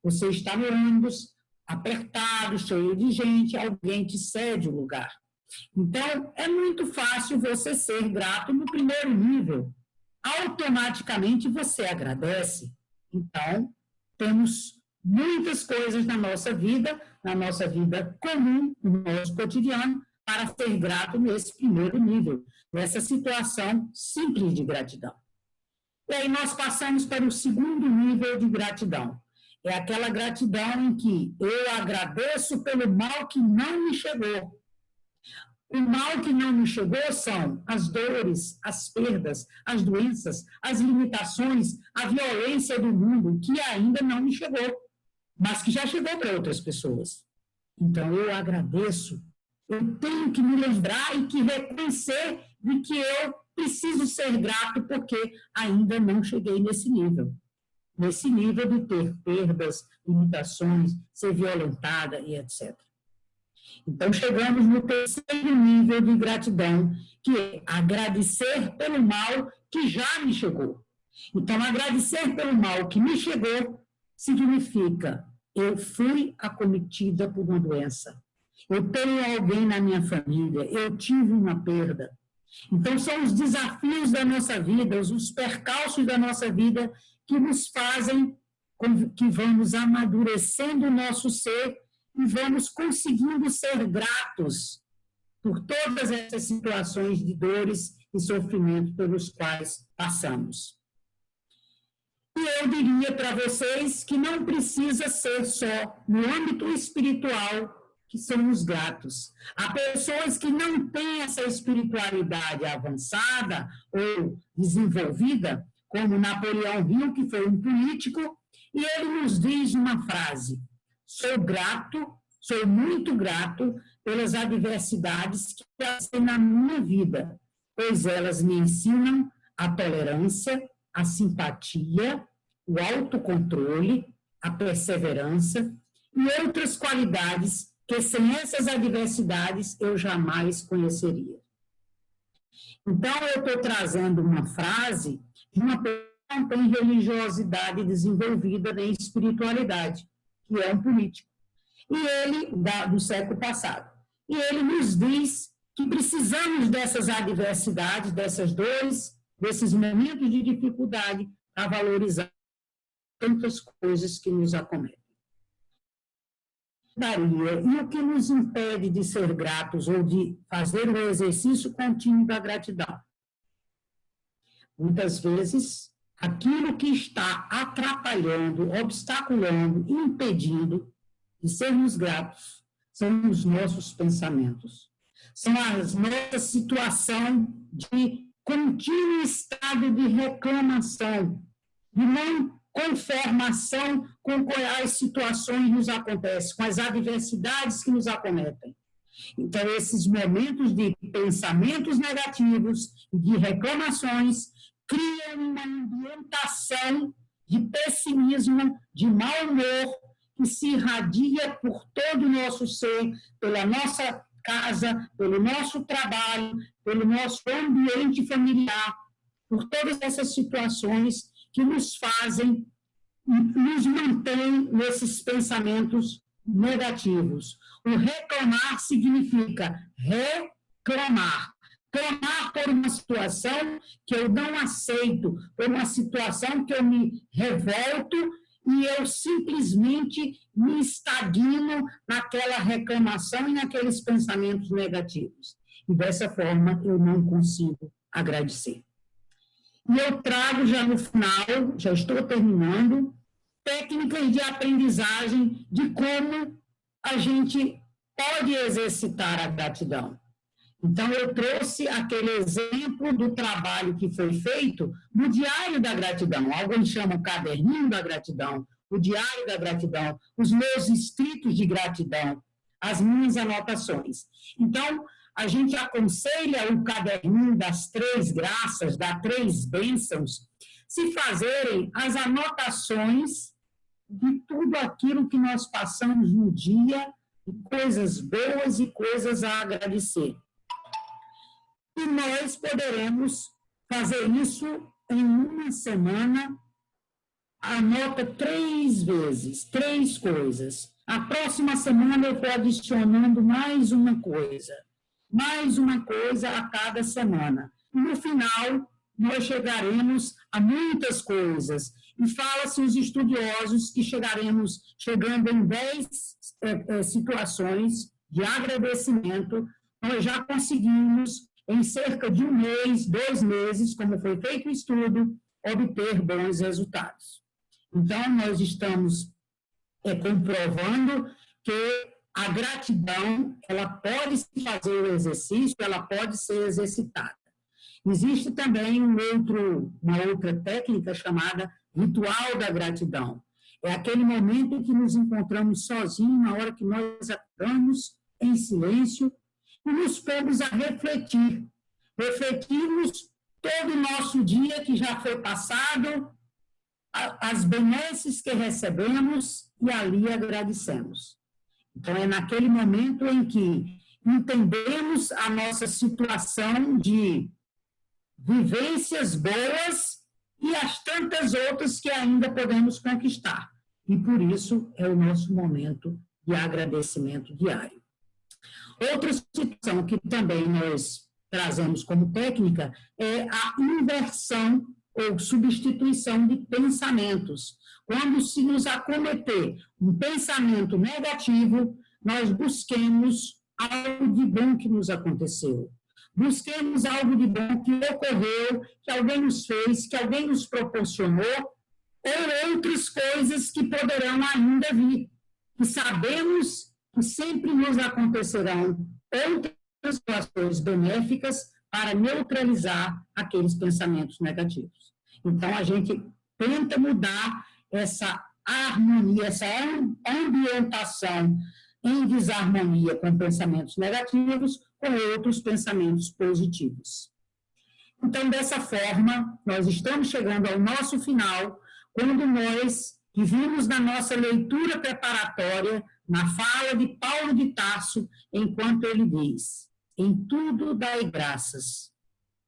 Você está no ônibus, apertado, cheio de gente, alguém te cede o lugar. Então, é muito fácil você ser grato no primeiro nível. Automaticamente você agradece. Então, temos muitas coisas na nossa vida comum, no nosso cotidiano, para ser grato nesse primeiro nível, nessa situação simples de gratidão. E aí nós passamos para o segundo nível de gratidão. É aquela gratidão em que eu agradeço pelo mal que não me chegou. O mal que não me chegou são as dores, as perdas, as doenças, as limitações, a violência do mundo que ainda não me chegou, mas que já chegou para outras pessoas. Então, eu agradeço. Eu tenho que me lembrar e que reconhecer de que eu preciso ser grato porque ainda não cheguei nesse nível de ter perdas, limitações, ser violentada e etc. Então, chegamos no terceiro nível de gratidão, que é agradecer pelo mal que já me chegou. Então, agradecer pelo mal que me chegou significa eu fui acometida por uma doença, eu tenho alguém na minha família, eu tive uma perda. Então, são os desafios da nossa vida, os percalços da nossa vida que nos fazem com que vamos amadurecendo o nosso ser e vamos conseguindo ser gratos por todas essas situações de dores e sofrimento pelos quais passamos. E eu diria para vocês que não precisa ser só no âmbito espiritual que somos gratos. Há pessoas que não têm essa espiritualidade avançada ou desenvolvida, como Napoleão Hill, que foi um político, e ele nos diz uma frase: sou grato, sou muito grato pelas adversidades que passei na minha vida, pois elas me ensinam a tolerância, a simpatia, o autocontrole, a perseverança e outras qualidades que sem essas adversidades eu jamais conheceria. Então, eu estou trazendo uma frase de uma pessoa que não tem religiosidade desenvolvida nem espiritualidade, que é um político, e ele, do século passado. E ele nos diz que precisamos dessas adversidades, dessas dores, desses momentos de dificuldade, para valorizar tantas coisas que nos acometem. E o que nos impede de ser gratos ou de fazer o exercício contínuo da gratidão? Muitas vezes, aquilo que está atrapalhando, obstaculando, impedindo de sermos gratos são os nossos pensamentos. São a nossa situação de contínuo estado de reclamação, de não conformação com as situações que nos acontecem, com as adversidades que nos acometem. Então, esses momentos de pensamentos negativos e de reclamações criam uma ambientação de pessimismo, de mau humor, que se irradia por todo o nosso ser, pela nossa casa, pelo nosso trabalho, pelo nosso ambiente familiar, por todas essas situações que nos fazem, nos mantêm nesses pensamentos negativos. O reclamar significa reclamar. Clamar por uma situação que eu não aceito, por uma situação que eu me revolto e eu simplesmente me estagno naquela reclamação e naqueles pensamentos negativos. E dessa forma eu não consigo agradecer. E eu trago já no final, já estou terminando, técnicas de aprendizagem de como a gente pode exercitar a gratidão. Então, eu trouxe aquele exemplo do trabalho que foi feito no Diário da Gratidão. Alguns chamam o Caderninho da Gratidão, o Diário da Gratidão, os meus escritos de gratidão, as minhas anotações. Então, a gente aconselha o Caderninho das 3 graças, das 3 bênçãos, se fazerem as anotações de tudo aquilo que nós passamos no dia, coisas boas e coisas a agradecer. E nós poderemos fazer isso em uma semana, anota 3 vezes, 3 coisas. A próxima semana eu vou adicionando mais uma coisa a cada semana. E no final, nós chegaremos a muitas coisas. E fala-se os estudiosos que chegando em 10 situações de agradecimento, nós já conseguimos em cerca de 1 mês, 2 meses, como foi feito o estudo, obter bons resultados. Então, nós estamos comprovando que a gratidão, ela pode se fazer o exercício, ela pode ser exercitada. Existe também uma outra técnica chamada ritual da gratidão. É aquele momento em que nos encontramos sozinhos, na hora que nós acordamos em silêncio, e nos pomos a refletir. Refletirmos todo o nosso dia que já foi passado, as benesses que recebemos, e ali agradecemos. Então, é naquele momento em que entendemos a nossa situação de vivências boas e as tantas outras que ainda podemos conquistar. E, por isso, é o nosso momento de agradecimento diário. Outra situação que também nós trazemos como técnica é a inversão ou substituição de pensamentos. Quando se nos acometer um pensamento negativo, nós busquemos algo de bom que nos aconteceu. Busquemos algo de bom que ocorreu, que alguém nos fez, que alguém nos proporcionou, ou outras coisas que poderão ainda vir. E sabemos que sempre nos acontecerão outras situações benéficas para neutralizar aqueles pensamentos negativos. Então, a gente tenta mudar essa harmonia, essa ambientação em desarmonia com pensamentos negativos, com outros pensamentos positivos. Então, dessa forma, nós estamos chegando ao nosso final, quando nós que vimos na nossa leitura preparatória, na fala de Paulo de Tarso, enquanto ele diz: em tudo dai graças,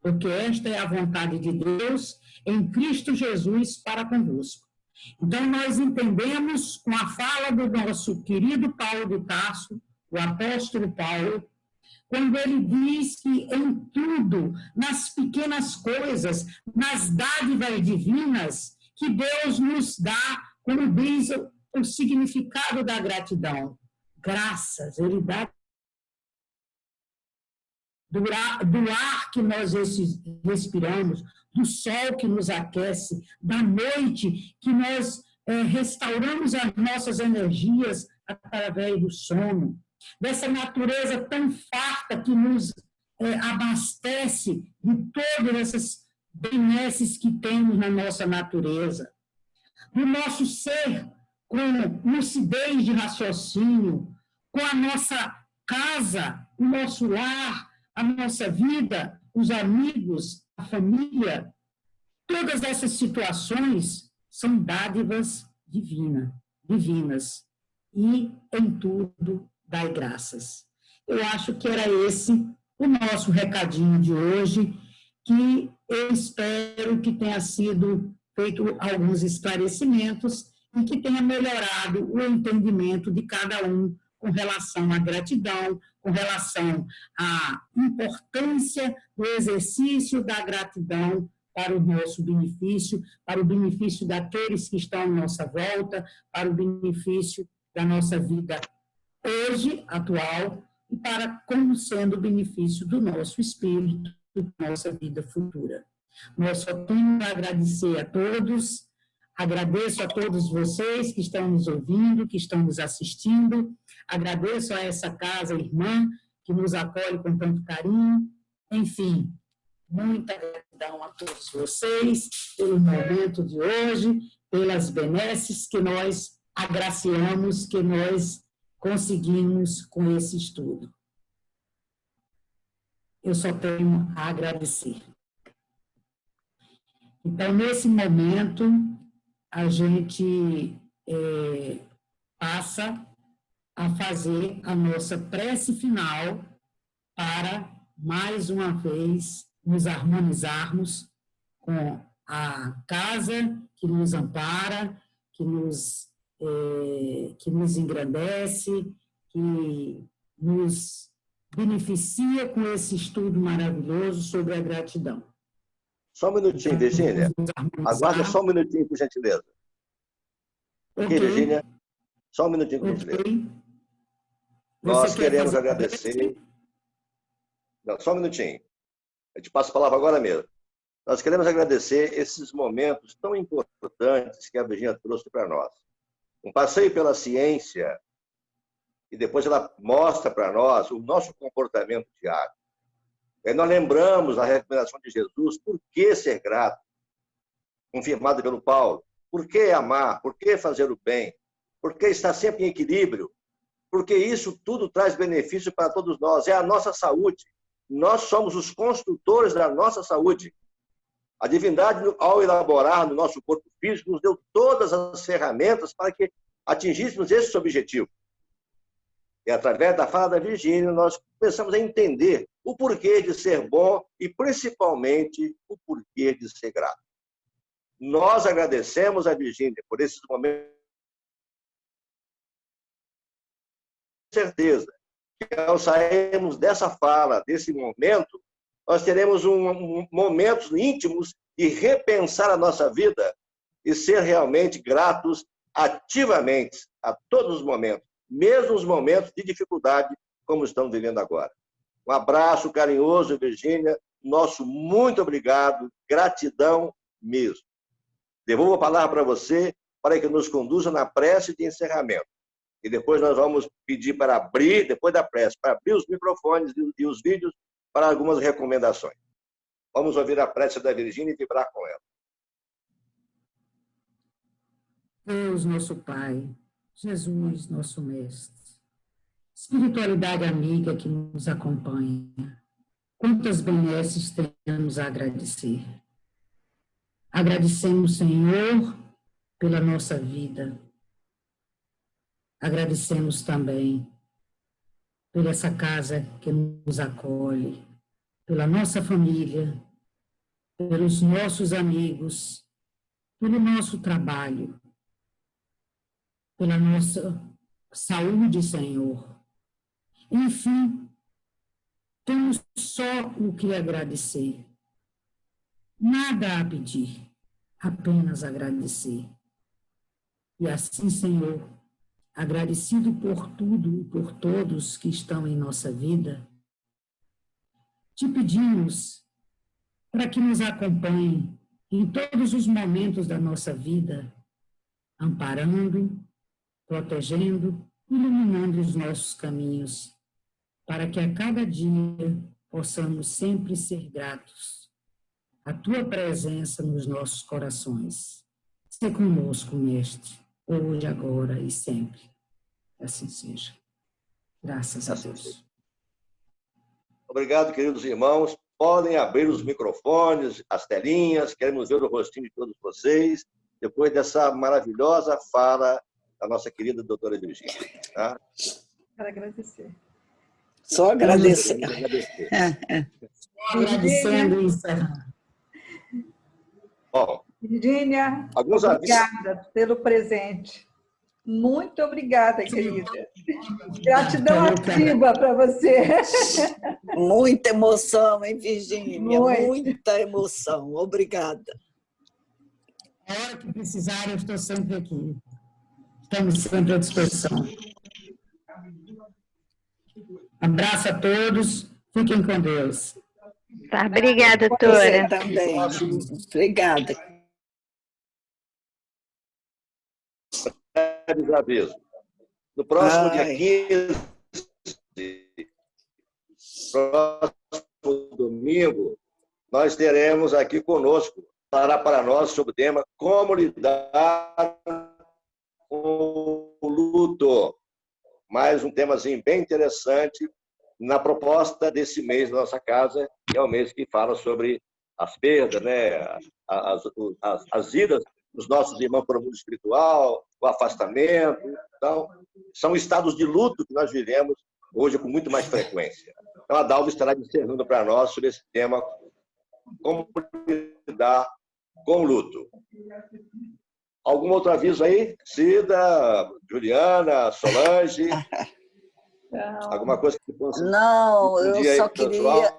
porque esta é a vontade de Deus em Cristo Jesus para convosco. Então, nós entendemos com a fala do nosso querido Paulo de Tarso, o apóstolo Paulo, quando ele diz que em tudo, nas pequenas coisas, nas dádivas divinas, que Deus nos dá, como diz o significado da gratidão. Graças, ele dá do ar que nós respiramos, do sol que nos aquece, da noite que nós restauramos as nossas energias através do sono, dessa natureza tão farta que nos abastece de todas essas benesses que temos na nossa natureza, do nosso ser com lucidez de raciocínio, com a nossa casa, o nosso lar, a nossa vida, os amigos, a família. Todas essas situações são dádivas divinas. E em tudo dai graças. Eu acho que era esse o nosso recadinho de hoje, que eu espero que tenha sido feito alguns esclarecimentos e que tenha melhorado o entendimento de cada um com relação à gratidão, com relação à importância do exercício da gratidão para o nosso benefício, para o benefício daqueles que estão à nossa volta, para o benefício da nossa vida hoje, atual, e para como sendo o benefício do nosso espírito, da nossa vida futura. Nós só temos a agradecer a todos, agradeço a todos vocês que estão nos ouvindo, que estão nos assistindo, agradeço a essa casa irmã que nos acolhe com tanto carinho, enfim, muita gratidão a todos vocês pelo momento de hoje, pelas benesses que nós agraciamos, que nós conseguimos com esse estudo. Eu só tenho a agradecer. Então, nesse momento, a gente passa a fazer a nossa prece final para, mais uma vez, nos harmonizarmos com a casa que nos ampara, que nos engrandece, que nos beneficia com esse estudo maravilhoso sobre a gratidão. Só um minutinho, Virgínia. Aguarda só um minutinho, por gentileza. Ok, Virgínia? Só um minutinho, por gentileza. Nós queremos agradecer... Não, só um minutinho. Eu te passo a palavra agora mesmo. Nós queremos agradecer esses momentos tão importantes que a Virgínia trouxe para nós. Um passeio pela ciência, e depois ela mostra para nós o nosso comportamento diário. Aí nós lembramos a recomendação de Jesus, por que ser grato, confirmada pelo Paulo, por que amar, por que fazer o bem, por que estar sempre em equilíbrio, porque isso tudo traz benefício para todos nós, é a nossa saúde. Nós somos os construtores da nossa saúde. A divindade, ao elaborar no nosso corpo físico, nos deu todas as ferramentas para que atingíssemos esse objetivo. E através da fala da Virgínia, nós começamos a entender o porquê de ser bom e, principalmente, o porquê de ser grato. Nós agradecemos a Virgínia por esses momentos. Com certeza que, ao sairmos dessa fala, desse momento, nós teremos momentos íntimos de repensar a nossa vida e ser realmente gratos ativamente a todos os momentos, mesmo os momentos de dificuldade, como estamos vivendo agora. Um abraço carinhoso, Virgínia. Nosso muito obrigado, gratidão mesmo. Devolvo a palavra para você, para que nos conduza na prece de encerramento. E depois nós vamos pedir para abrir, depois da prece, para abrir os microfones e os vídeos para algumas recomendações. Vamos ouvir a prece da Virgínia e vibrar com ela. Deus, nosso Pai, Jesus, nosso Mestre, espiritualidade amiga que nos acompanha, quantas benesses temos a agradecer. Agradecemos, Senhor, pela nossa vida. Agradecemos também por essa casa que nos acolhe, pela nossa família, pelos nossos amigos, pelo nosso trabalho, pela nossa saúde, Senhor. Enfim, temos só o que agradecer. Nada a pedir, apenas agradecer. E assim, Senhor, agradecido por tudo e por todos que estão em nossa vida, te pedimos para que nos acompanhe em todos os momentos da nossa vida, amparando, protegendo, iluminando os nossos caminhos, para que a cada dia possamos sempre ser gratos à tua presença nos nossos corações. Se conosco, Mestre, hoje, agora e sempre. Assim seja. Graças a Deus. Obrigado, queridos irmãos. Podem abrir os microfones, as telinhas. Queremos ver o rostinho de todos vocês, depois dessa maravilhosa fala da nossa querida doutora Virgínia. Tá? Para agradecer. Só agradecer. Agradecendo e encerrando. Bom, Virgínia, alguns obrigada pelo presente. Muito obrigada, querida. Gratidão ativa para você. Muita emoção, hein, Virgínia? Muito. Muita emoção. Obrigada. A hora que precisar, eu estou sempre aqui. Estamos sempre à disposição. Abraço a todos. Fiquem com Deus. Tá, obrigada, Você doutora. também. Obrigada. Aviso. No próximo dia 15, próximo domingo, nós teremos aqui conosco, falará para nós sobre o tema como lidar com o luto. Mais um temazinho bem interessante na proposta desse mês da nossa casa, que é o mês que fala sobre as perdas, né? as idas dos nossos irmãos para o mundo espiritual, o afastamento. Então, são estados de luto que nós vivemos hoje com muito mais frequência. Então, a Dalva estará discernando para nós sobre esse tema, como lidar com o luto. Algum outro aviso aí? Cida, Juliana, Solange? Não. Alguma coisa que possa... Não, eu só queria...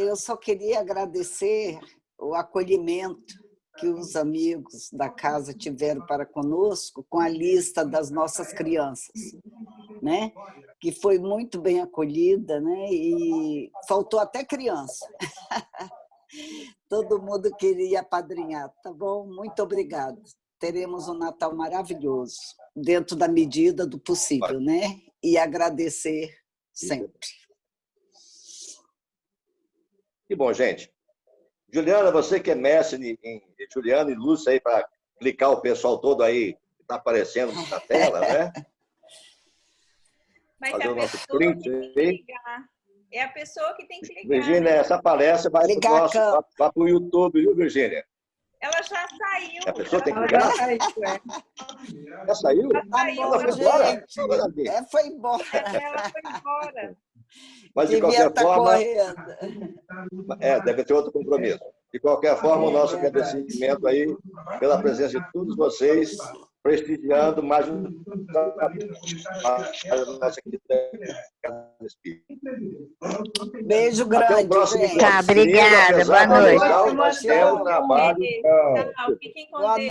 eu só queria agradecer o acolhimento que os amigos da casa tiveram para conosco com a lista das nossas crianças, né? Que foi muito bem acolhida, né? E faltou até criança. Todo mundo queria apadrinhar, tá bom? Muito obrigada. Teremos um Natal maravilhoso, dentro da medida do possível, né? E agradecer sempre. Que bom, gente. Juliana, você que é mestre em Juliana e Lúcia aí para clicar o pessoal todo aí que está aparecendo na tela, né? Mas Fazer a o nosso pessoa print que tem que aí. ligar. É a pessoa que tem que ligar. Virgínia, né? essa palestra vai para o YouTube, viu, Virgínia? Ela já saiu. A pessoa tem que Ela ligar? já saiu, Já saiu? Já saiu, Ela foi Bom, embora? gente, foi embora. Ela foi embora. Mas, de Devia qualquer estar forma, correndo. deve ter outro compromisso. De qualquer forma, o nosso agradecimento aí pela presença de todos vocês, prestigiando mais a nossa querida Casa Espírita. Beijo Até o grande, próximo gente. Tá, obrigada. Boa noite. Nós temos trabalho. Tchau, fiquem com Boa Deus.